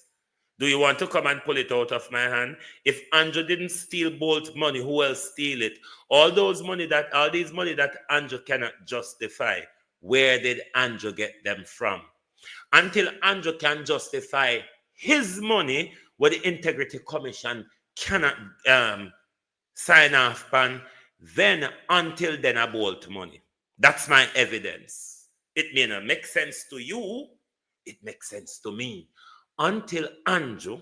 Do you want to come and pull it out of my hand? If Andrew didn't steal Bolt money, who else steal it? All these money that Andrew cannot justify, where did Andrew get them from? Until Andrew can justify his money, where the Integrity Commission cannot sign off pan, then until then I bolt money. That's my evidence. It may not make sense to you, it makes sense to me. Until Andrew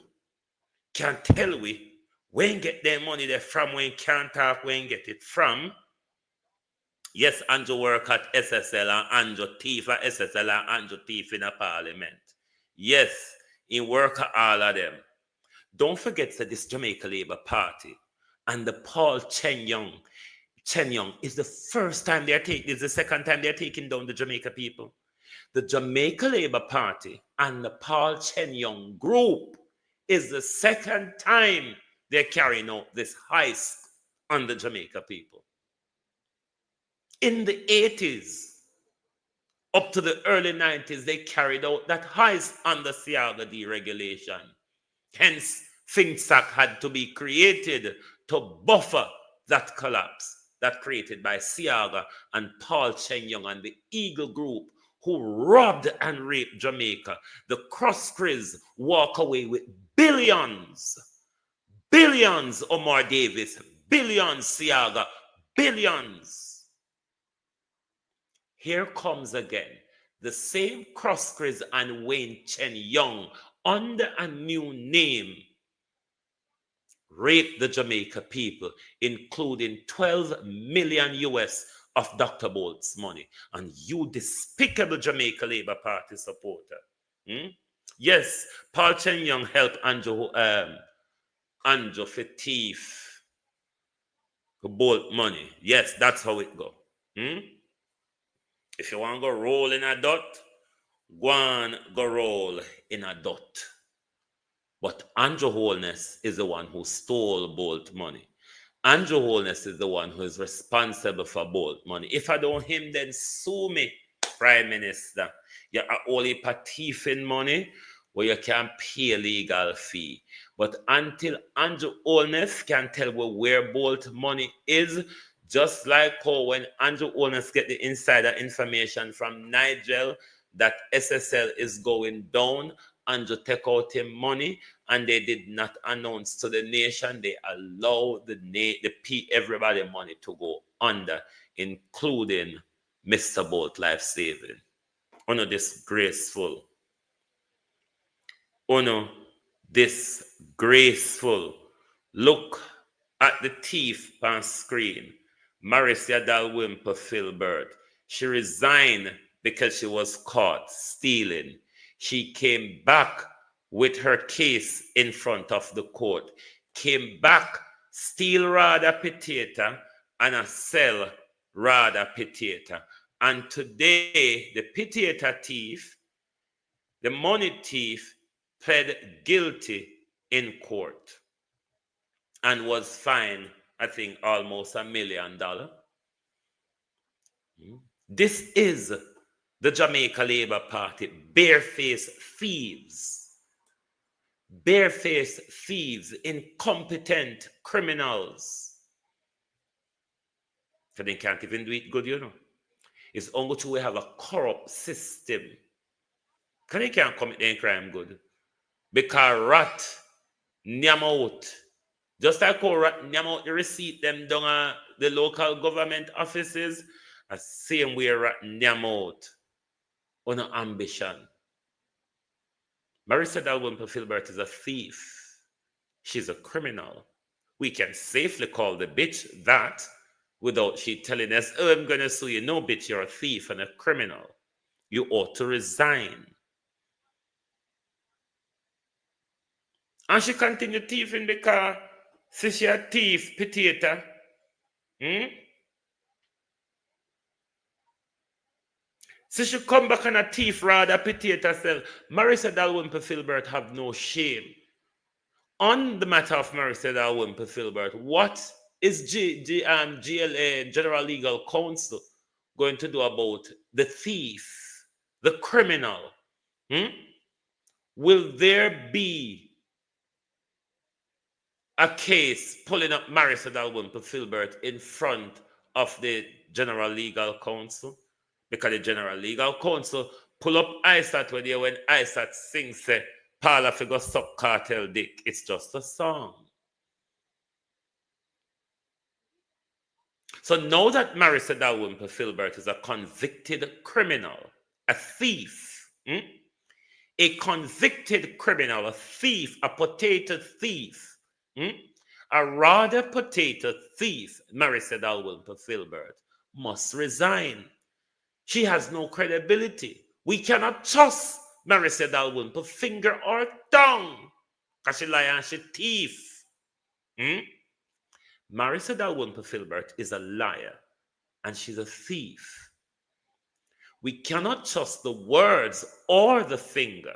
can tell we when get their money there from, when can't talk, when get it from. Yes, Andrew work at SSL and Andrew thief at SSL and Andrew thief in a parliament. Yes, he work at all of them. Don't forget that this Jamaica Labour Party and the Paul Chen Young is the first time they're taking, it's the second time they're taking down the Jamaica people. The Jamaica Labour Party and the Paul Chen Young group is the second time they're carrying out this heist on the Jamaica people. In the 80s, up to the early 90s, they carried out that heist under Siaga deregulation. Hence, FinSAC had to be created to buffer that collapse that created by Siaga and Paul Chen Young and the Eagle Group, who robbed and raped Jamaica. The Cross-Criz walk away with billions. Billions, Omar Davis. Billions, Siaga. Billions. Here comes again the same Cross-Criz and Wayne Chen Young under a new name raped the Jamaica people, including 12 million US of Dr. Bolt's money. And you despicable Jamaica Labour Party supporter. Yes, Paul Chen Young helped Andrew for thief, Bolt money. Yes, that's how it go. If you want to go roll in a dot, go on, go roll in a dot. But Andrew Holness is the one who stole Bolt money. Andrew Holness is the one who is responsible for Bolt money. If I don't him, then sue me, Prime Minister. You're only for thieving money where you can pay a legal fee. But until Andrew Holness can tell where Bolt money is, just like how when Andrew Holness get the insider information from Nigel that SSL is going down, Andrew take out him money, and they did not announce to the nation. They allowed everybody money to go under, including Mr. Bolt life saving. Disgraceful. Disgraceful. Look at the thief on screen. Maricia Dalwymper Filbert. She resigned because she was caught stealing. She came back with her case in front of the court. Came back, steal Rada Potato and sell Rada Potato. And today, the potato thief, the money thief, pled guilty in court and was fined, I think, almost $1 million. This is the Jamaica Labour Party, barefaced thieves. Barefaced thieves, incompetent criminals. So they can't even do it good, you know. It's only to we have a corrupt system. They can't commit any crime good. Because rat, nyam out. Just like how rat nyam out the receipt them down the local government offices, the same way rat nyam out on an ambition. Marissa Dalwymper Filbert is a thief. She's a criminal. We can safely call the bitch that without she telling us, oh, I'm going to sue you. No, bitch, you're a thief and a criminal. You ought to resign. And she continued thieving because she a thief, potato. So she come back and a thief rather potato sell. Marissa Dalwymper Filbert have no shame. On the matter of Marissa Dalwymper Filbert, what is GLA, General Legal Counsel, going to do about the thief, the criminal? Will there be a case pulling up Marissa Dalwymper Filbert in front of the General Legal Counsel? Because the General Legal Counsel pull up ISAT when ISAT sings, say, Paula, if you go suck cartel dick, it's just a song. But the General Legal Counsel pull up ISAT when ISAT sings, say, Paula, if you go suck cartel dick, it's just a song. But the General Legal Counsel pull up ISAT when ISAT sings, say, Paula, if you go suck cartel dick, it's just a song. So now that Marissa Dalrymple Filbert is a convicted criminal, a thief, a convicted criminal, a thief, a potato thief, a rather potato thief, Marissa Dalrymple Filbert must resign. She has no credibility. We cannot trust Marissa Dalrymple finger or tongue because she lie and she thief. Marissa Dalrymple Filbert is a liar and she's a thief. We cannot trust the words or the finger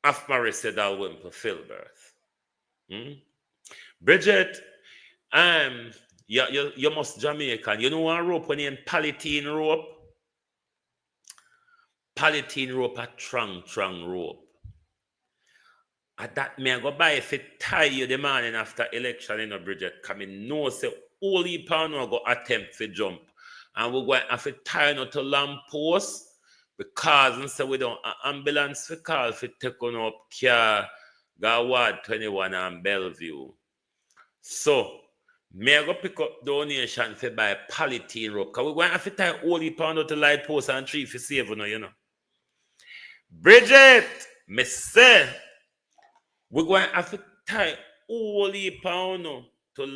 of Marissa Dalrymple Filbert. Bridget, you must Jamaican. You know one rope when you're in Palatine rope? Palatine rope a trang rope. At that me I go buy if it tie you the morning after election, you know, Bridget, come in no say all you pound go attempt to jump. And we're going to have to tie you to lamp post because and say we don't ambulance for call for taking up car go Ward 21 and Bellevue. So me I go pick up donation for buy Palatine rope. Because we're going to have to tie all you pound to light post and tree for save you know. Bridget, me say we're going to have to tie all the pound to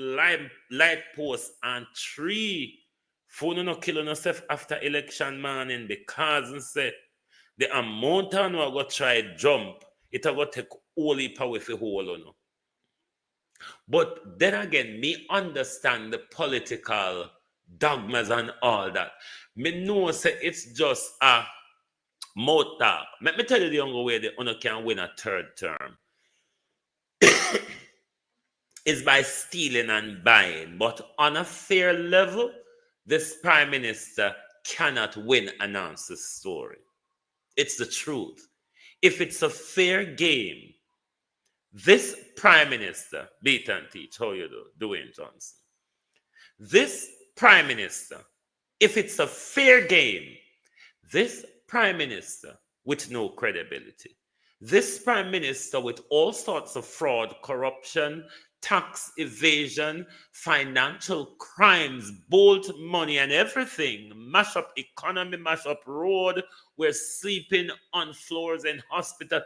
light post and tree for no killing yourself after election morning because say the amount of no go try jump, it will take all the power for hold on. But then again, me understand the political dogmas and all that. Me know say it's just a mouth talk. Let me tell you the younger way the honor can win a third term. Is by stealing and buying. But on a fair level, this prime minister cannot win an answer story. It's the truth. If it's a fair game, this prime minister, beat and teach, how you do, Dwayne Johnson. This prime minister, if it's a fair game, this prime minister with no credibility, this prime minister with all sorts of fraud, corruption, tax evasion, financial crimes, bolt money and everything, mash up economy, mash up road, we're sleeping on floors in hospital.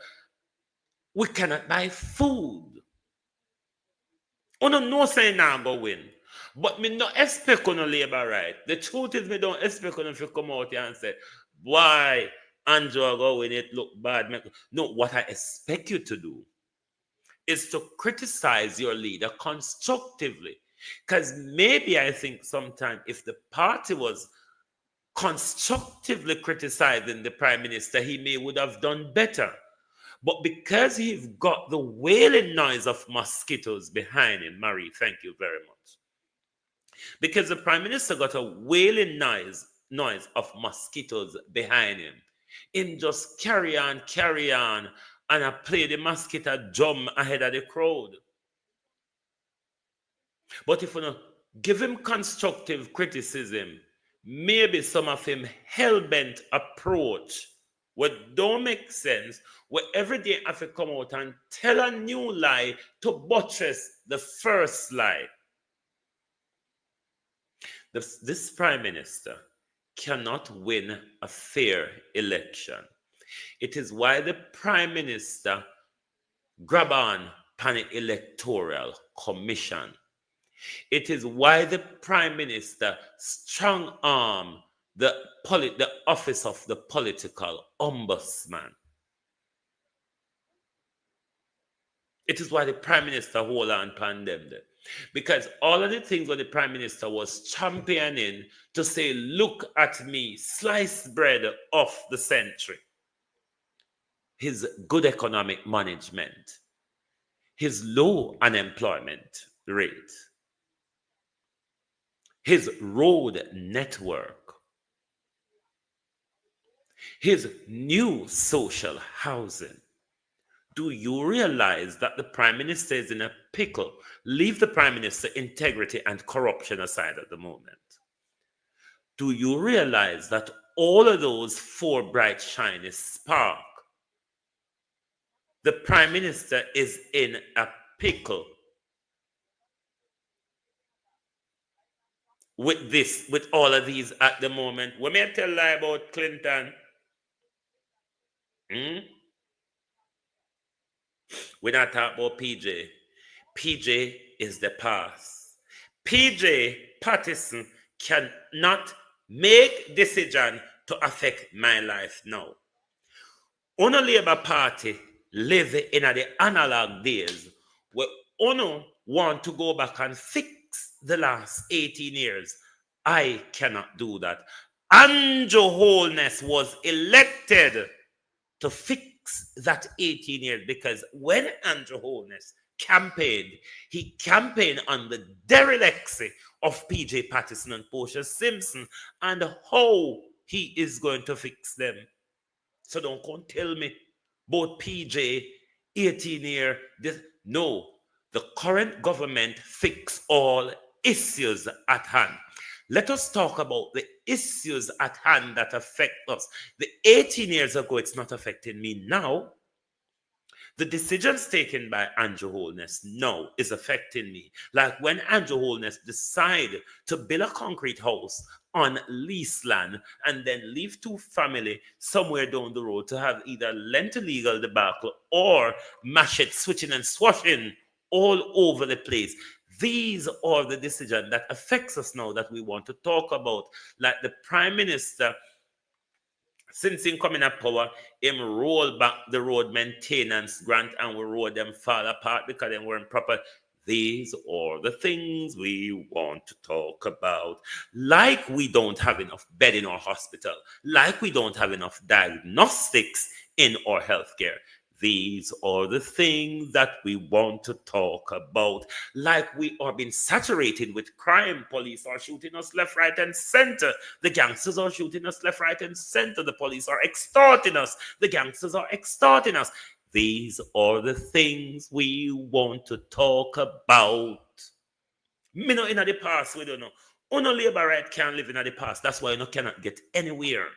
We cannot buy food. No say now go win. But me not expect on labor right. The truth is me don't expect on if you come out here and say, why Andrew go win it look bad. No, what I expect you to do is to criticize your leader constructively. Because maybe I think sometimes if the party was constructively criticizing the prime minister, he may would have done better. But because he's got the wailing noise of mosquitoes behind him, Marie, thank you very much. Because the prime minister got a wailing noise of mosquitoes behind him, in just carry on, and I play the mosquito drum ahead of the crowd. But if you know, give him constructive criticism, maybe some of him hell-bent approach what don't make sense, where every day I have to come out and tell a new lie to buttress the first lie. This prime minister cannot win a fair election. It is why the prime minister grab on pan electoral commission. It is why the prime minister strong arm the office of the political ombudsman. It is why the prime minister hold on pan them there. Because all of the things that the prime minister was championing to say, look at me, sliced bread of the century. His good economic management, his low unemployment rate, his road network, his new social housing. Do you realize that the prime minister is in a pickle? Leave the prime minister integrity and corruption aside at the moment. Do you realize that all of those four bright shiny spark, the prime minister is in a pickle? with this, with all of these at the moment. When me tell lie about Clinton, we're not talking about PJ. PJ is the past. PJ Patterson cannot make decision to affect my life now. Uno Labour Party live in the analog days where Uno want to go back and fix the last 18 years. I cannot do that. Andrew Holness was elected to fix that 18 years because when Andrew Holness campaigned, he campaigned on the dereliccy of PJ Patterson and Portia Simpson and how he is going to fix them. So don't come tell me about PJ 18 year. No, the current government fix all issues at hand. Let us talk about the issues at hand that affect us. The 18 years ago, it's not affecting me now. The decisions taken by Andrew Holness now is affecting me. Like when Andrew Holness decided to build a concrete house on lease land and then leave two family somewhere down the road to have either lent illegal debacle or mash it, switching and swashing all over the place. These are the decisions that affects us now that we want to talk about. Like the Prime Minister, since him coming up power, him roll back the road maintenance grant and we road them fall apart because they weren't proper. These are the things we want to talk about. Like we don't have enough bed in our hospital. Like we don't have enough diagnostics in our healthcare. These are the things that we want to talk about. Like we are being saturated with crime. Police are shooting us left, right, and center. The gangsters are shooting us left, right, and center. The police are extorting us. The gangsters are extorting us. These are the things we want to talk about. Me know in the past, we don't know. Uno labor right can't live in the past. That's why you cannot get anywhere.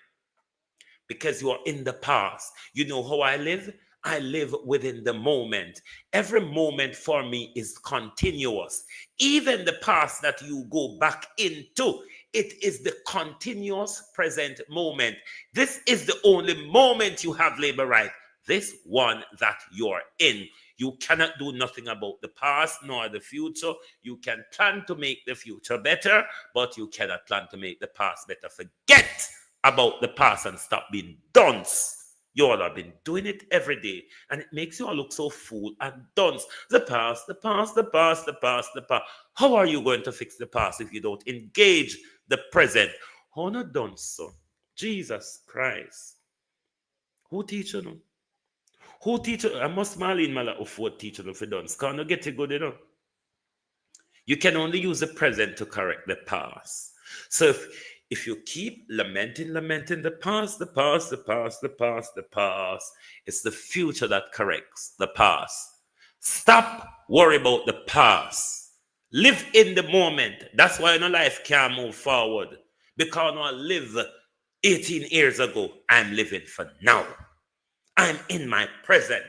Because you are in the past. You know how I live? I live within the moment. Every moment for me is continuous. Even the past that you go back into, it is the continuous present moment. This is the only moment you have labor right. This one that you're in. You cannot do nothing about the past nor the future. You can plan to make the future better, but you cannot plan to make the past better. Forget about the past and stop being dunce. You all have been doing it every day, and it makes you all look so fool and dunce. The past, the past, the past, the past, the past. How are you going to fix the past if you don't engage the present? How not dunce, so? Jesus Christ. Who teach you? Who teach you? I must Marlene Mala of what teach you for dunce. Can't you get it good enough? You can only use the present to correct the past. So if you keep lamenting the past, the past, the past, the past, the past, it's the future that corrects the past. Stop worry about the past. Live in the moment. That's why your life can't move forward. Because I live 18 years ago, I'm living for now. I'm in my present.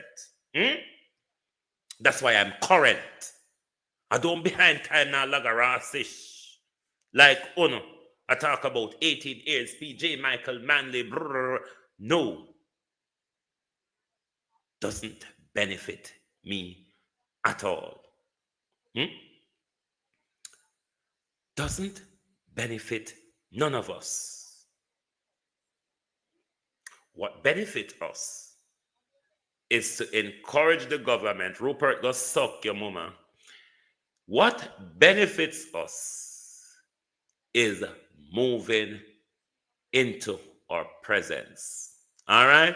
That's why I'm current. I don't behind time now like a rassish. Like Uno. I talk about 18 years, PJ Michael Manley. No. Doesn't benefit me at all. Doesn't benefit none of us. What benefits us is to encourage the government. Rupert, go suck your mama. What benefits us is moving into our presence. All right?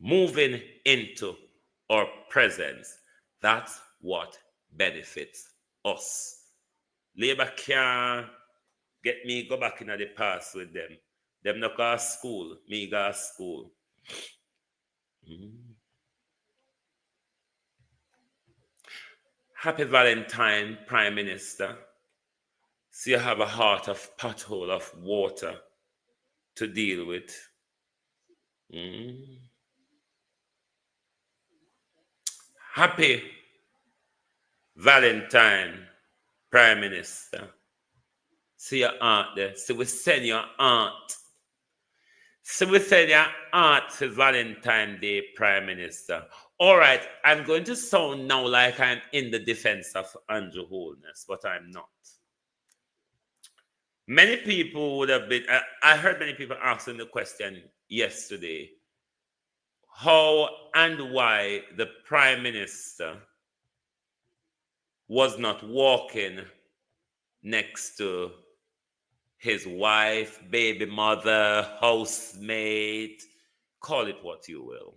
Moving into our presence. That's what benefits us. Labor can't get me go back in the past with them. Them not go to school. Me go to school. Happy Valentine, Prime Minister. So you have a heart of pothole of water to deal with. Happy Valentine, Prime Minister. See your aunt there. See, we send your aunt. See, we send your aunt for Valentine's Day, Prime Minister. All right, I'm going to sound now like I'm in the defense of Andrew Holness, but I'm not. Many people would have been, I heard many people asking the question yesterday, how and why the Prime Minister was not walking next to his wife, baby mother, housemate, call it what you will.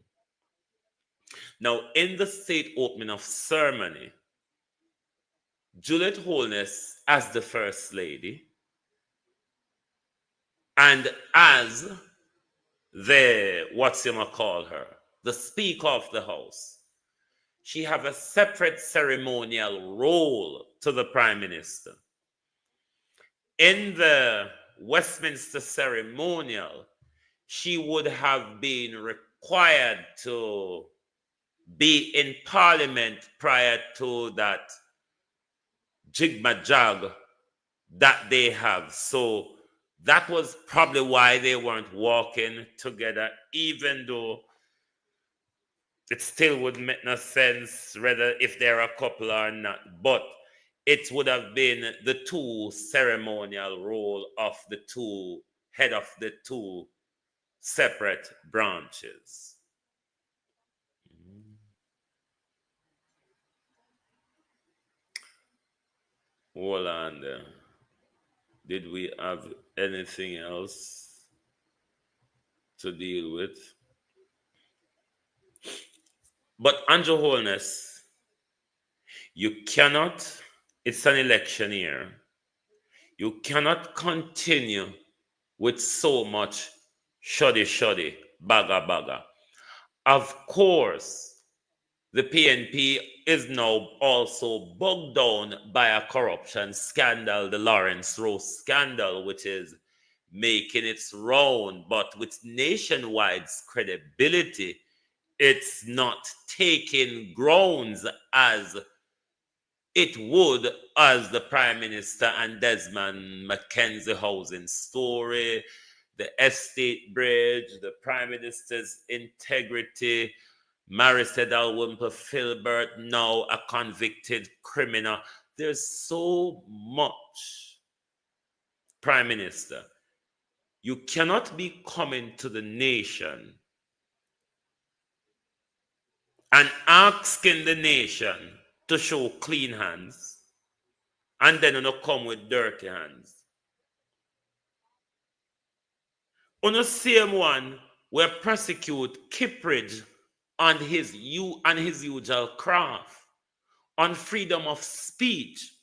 Now, in the state opening of ceremony, Juliet Holness, as the First Lady, and as the, what's you call her, the Speaker of the House, she have a separate ceremonial role to the Prime Minister. In the Westminster ceremonial, she would have been required to be in Parliament prior to that jig-majag that they have. So that was probably why they weren't walking together, even though it still would make no sense whether if they're a couple or not. But it would have been the two ceremonial role of the two head of the two separate branches. Hold on there. Did we have anything else to deal with? But Andrew Holness, you cannot, it's an election year. You cannot continue with so much shoddy, baga. Of course, the PNP is now also bogged down by a corruption scandal, the Lawrence Rose scandal, which is making its round, but with nationwide credibility, it's not taking grounds as it would as the Prime Minister and Desmond Mackenzie housing story, the estate bridge, the Prime Minister's integrity, Marisol Dalrymple Filbert, now a convicted criminal. There's so much, Prime Minister. You cannot be coming to the nation and asking the nation to show clean hands and then you come with dirty hands. On the same one, we prosecute Kippridge on his usual craft, on freedom of speech,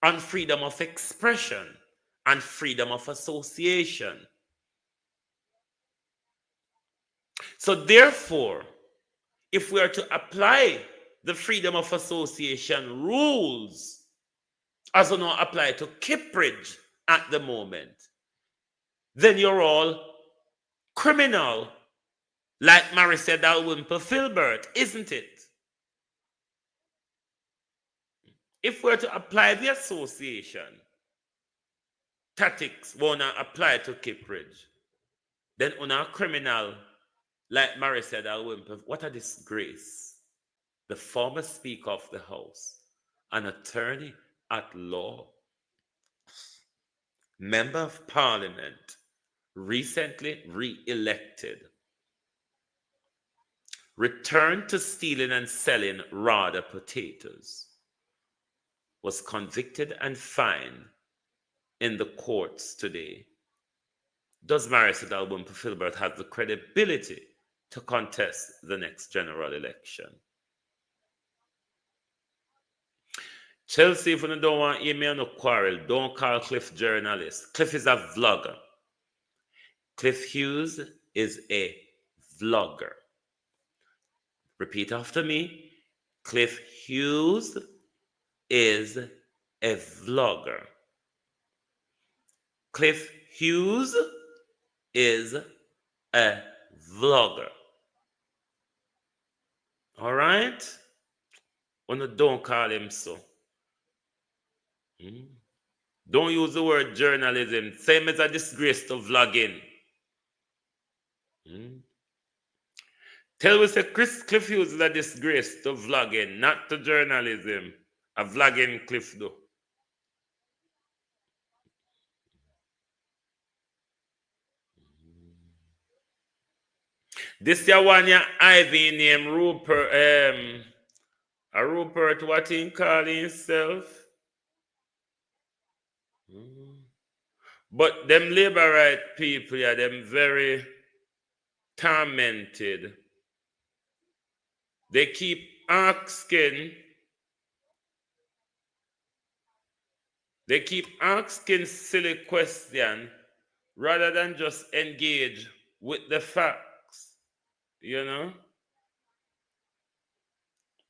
on freedom of expression, and freedom of association. So therefore, if we are to apply the freedom of association rules as are not apply to Kippridge at the moment, then you're all criminal, like Marisol Dalrymple Filbert, isn't it? If we're to apply the association tactics won't apply to Kippridge, then on a criminal like Marisol Dalrymple, what a disgrace. The former Speaker of the House, an attorney at law, Member of Parliament, recently re-elected, returned to stealing and selling rather potatoes, was convicted and fined in the courts today. Does Marisol Dalrymple Filbert have the credibility to contest the next general election? Chelsea, if you don't want email no quarrel, don't call Cliff journalist. Cliff is a vlogger. Cliff Hughes is a vlogger. Repeat after me. Cliff Hughes is a vlogger. Cliff Hughes is a vlogger. All right? Don't call him so. Don't use the word journalism. Same as a disgrace to vlogging. Tell us that Chris Cliff Hughes is a disgrace to vlogging, not to journalism. A vlogging Cliff though. This year one ya Ivy named Rupert, a Rupert, what he call himself? But them labor right people, yeah, them very tormented. They keep asking silly questions rather than just engage with the facts. You know?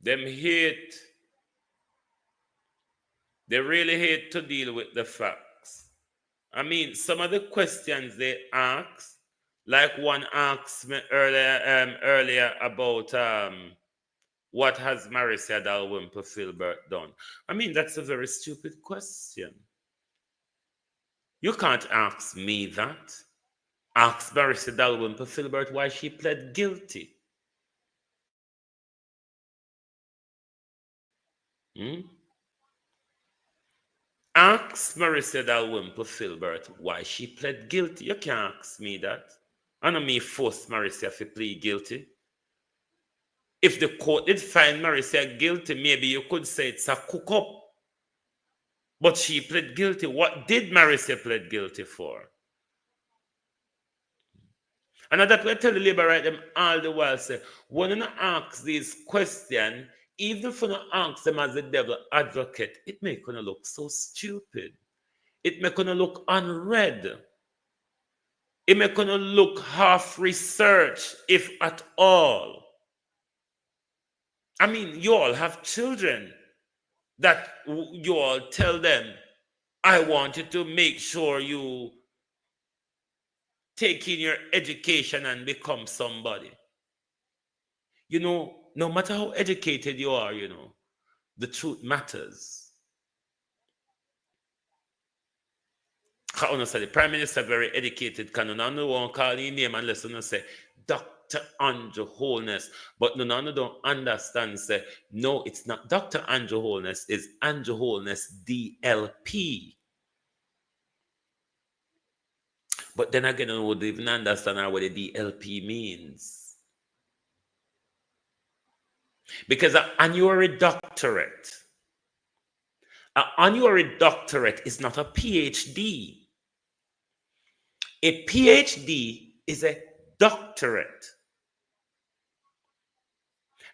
Them hate, they really hate to deal with the facts. I mean, some of the questions they ask, like one asked me earlier about what has Marissa Dalrymple Filbert done? I mean, that's a very stupid question. You can't ask me that. Ask Marissa Dalrymple Filbert why she pled guilty. Ask Marissa Dalrymple Filbert why she pled guilty. You can't ask me that. I know me force Marissa to plead guilty. If the court did find Marissa guilty, maybe you could say it's a cook-up. But she pled guilty. What did Marissa plead guilty for? And that we tell the labor right them all the while say, when you ask these questions, even if you don't ask them as the devil advocate, it make you look so stupid. It make you look unread. It make you look half researched, if at all. I mean, you all have children that you all tell them, I want you to make sure you take in your education and become somebody. You know, no matter how educated you are, you know, the truth matters. Honestly, the Prime Minister very educated, can no one call his name unless you say Dr. Andrew Holness. But no don't understand, say, no, it's not Dr. Andrew Holness, it's Andrew Holness DLP. But then again, I would even understand what the DLP means. Because an honorary doctorate is not a PhD. A PhD is a doctorate.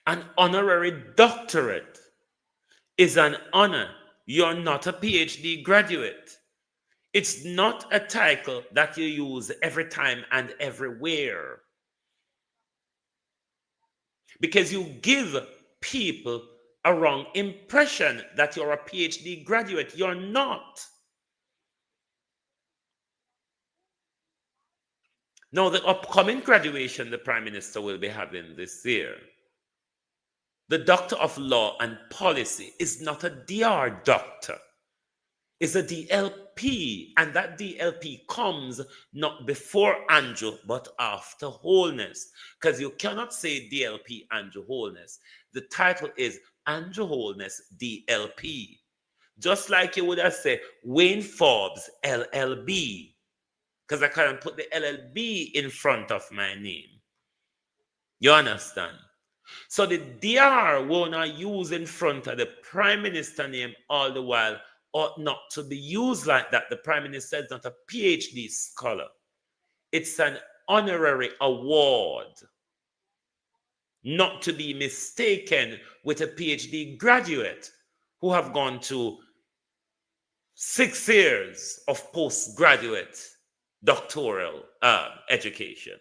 An honorary doctorate is an honor. You're not a PhD graduate. It's not a title that you use every time and everywhere. Because you give people a wrong impression that you're a PhD graduate. You're not. Now, the upcoming graduation the Prime Minister will be having this year, the Doctor of Law and Policy is not a DR doctor. It's a DLP, and that DLP comes not before Andrew, but after Holness. Because you cannot say DLP Andrew Holness. The title is Andrew Holness DLP. Just like you would have said Wayne Forbes LLB. Because I can't put the LLB in front of my name. You understand? So the DR will not use in front of the Prime Minister name all the while, ought not to be used like that. The Prime Minister is not a PhD scholar. It's an honorary award, not to be mistaken with a PhD graduate who have gone to 6 years of postgraduate doctoral education.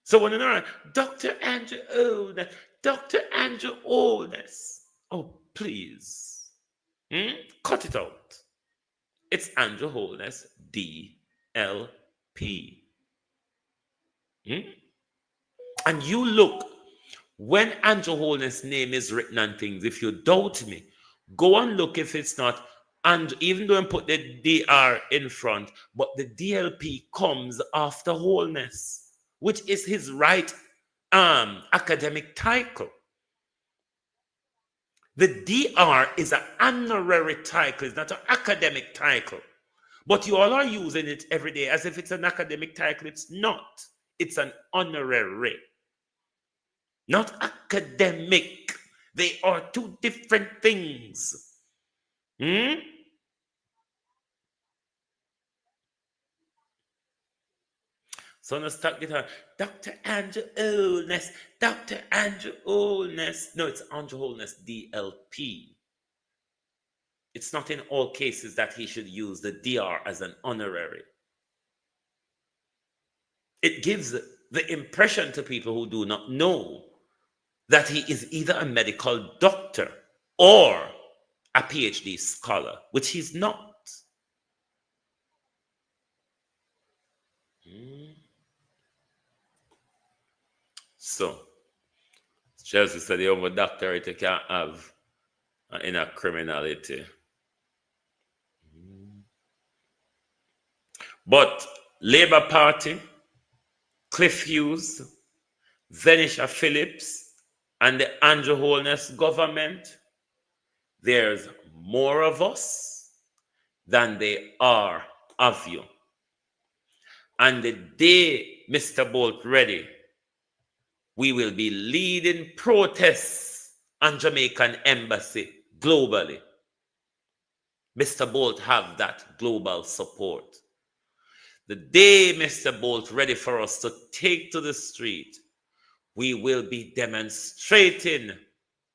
So when you're Dr. Andrew Holness, Dr. Andrew Holness, oh please, cut it out. It's Andrew Holness DLP. And you look, when Andrew Holness' name is written on things, if you doubt me, Go and look if it's not. And even though I put the DR in front, but the DLP comes after wholeness, which is his right academic title. The DR is an honorary title, it's not an academic title. But you all are using it every day as if it's an academic title. It's not. It's an honorary, not academic. They are two different things. So let's start guitar. Dr. Andrew Holness. Dr. Andrew Holness. No, it's Andrew Holness, DLP. It's not in all cases that he should use the DR as an honorary. It gives the impression to people who do not know that he is either a medical doctor or a PhD scholar, which he's not. So, Chelsea said the only doctorate you can have in a criminality. But Labour Party, Cliff Hughes, Venetia Phillips, and the Andrew Holness government, there's more of us than there are of you. And the day Mr. Bolt ready, we will be leading protests on Jamaican embassy globally. Mr. Bolt have that global support. The day Mr. Bolt ready for us to take to the street, we will be demonstrating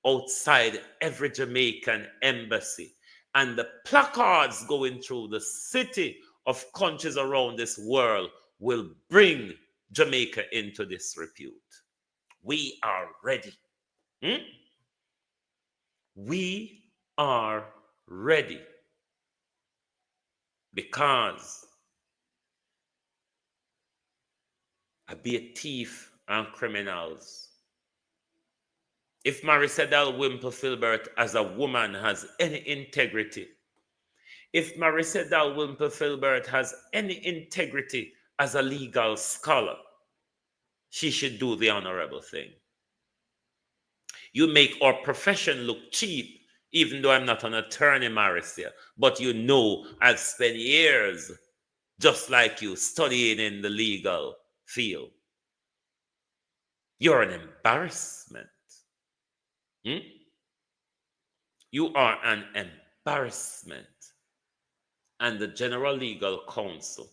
outside every Jamaican embassy. And the placards going through the city of countries around this world will bring Jamaica into disrepute. We are ready. We are ready. Because I be a thief and criminals. If Marissa Wimple Filbert as a woman has any integrity, if Marissa Wimple Filbert has any integrity as a legal scholar, she should do the honorable thing. You make our profession look cheap, even though I'm not an attorney, Marissa, but you know I've spent years just like you studying in the legal field. You're an embarrassment. You are an embarrassment. And the General Legal Counsel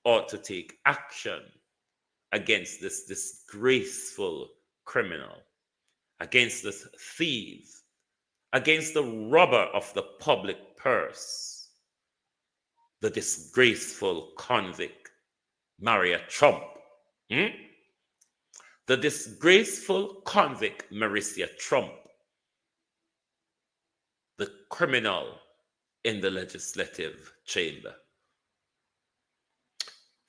ought to take action against this disgraceful criminal, against this thief, against the robber of the public purse, the disgraceful convict, Maria Trump. The disgraceful convict, Marissa Trump, the criminal in the legislative chamber.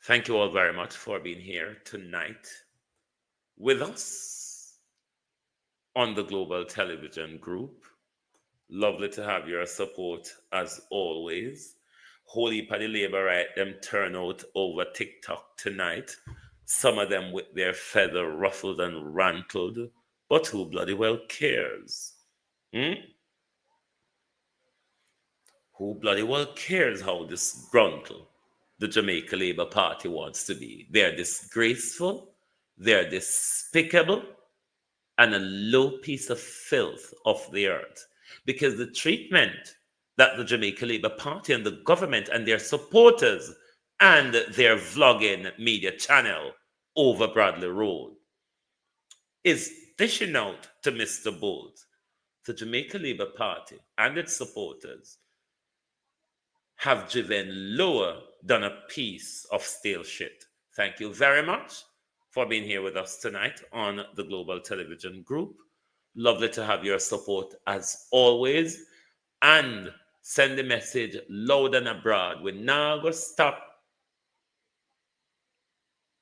Thank you all very much for being here tonight with us on the Global Television Group. Lovely to have your support as always. Holy Paddy Labour right them turn out over TikTok tonight. Some of them with their feather ruffled and rantled, but who bloody well cares? Who bloody well cares how disgruntled the Jamaica Labour Party wants to be? They're disgraceful, they're despicable, and a low piece of filth of the earth. Because the treatment that the Jamaica Labour Party and the government and their supporters and their vlogging media channel over Bradley Road is dishing out to Mr. Bolt, the Jamaica Labour Party and its supporters have driven lower than a piece of stale shit. Thank you very much for being here with us tonight on the Global Television Group. Lovely to have your support as always. And send the message loud and abroad. We're not going to stop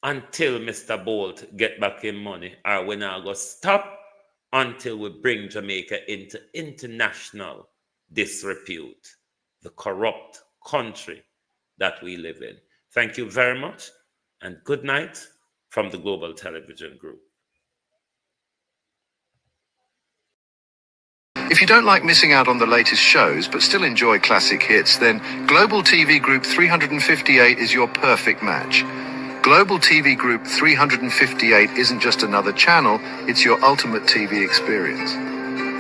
until Mr. Bolt get back in money, or we're not going to stop until we bring Jamaica into international disrepute the corrupt country that we live in. Thank you very much, and good night from the Global Television Group. If you don't like missing out on the latest shows but still enjoy classic hits, then Global TV Group 358 is your perfect match. Global TV Group 358 isn't just another channel, it's your ultimate TV experience.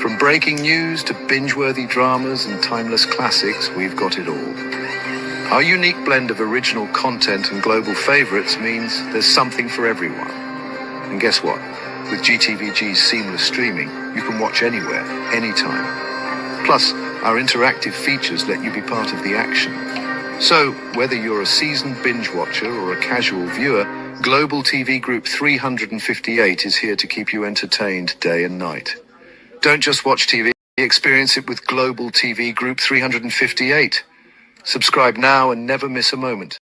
From breaking news to binge-worthy dramas and timeless classics, we've got it all. Our unique blend of original content and global favorites means there's something for everyone. And guess what? With GTVG's seamless streaming, you can watch anywhere, anytime. Plus, our interactive features let you be part of the action. So, whether you're a seasoned binge watcher or a casual viewer, Global TV Group 358 is here to keep you entertained day and night. Don't just watch TV, experience it with Global TV Group 358. Subscribe now and never miss a moment.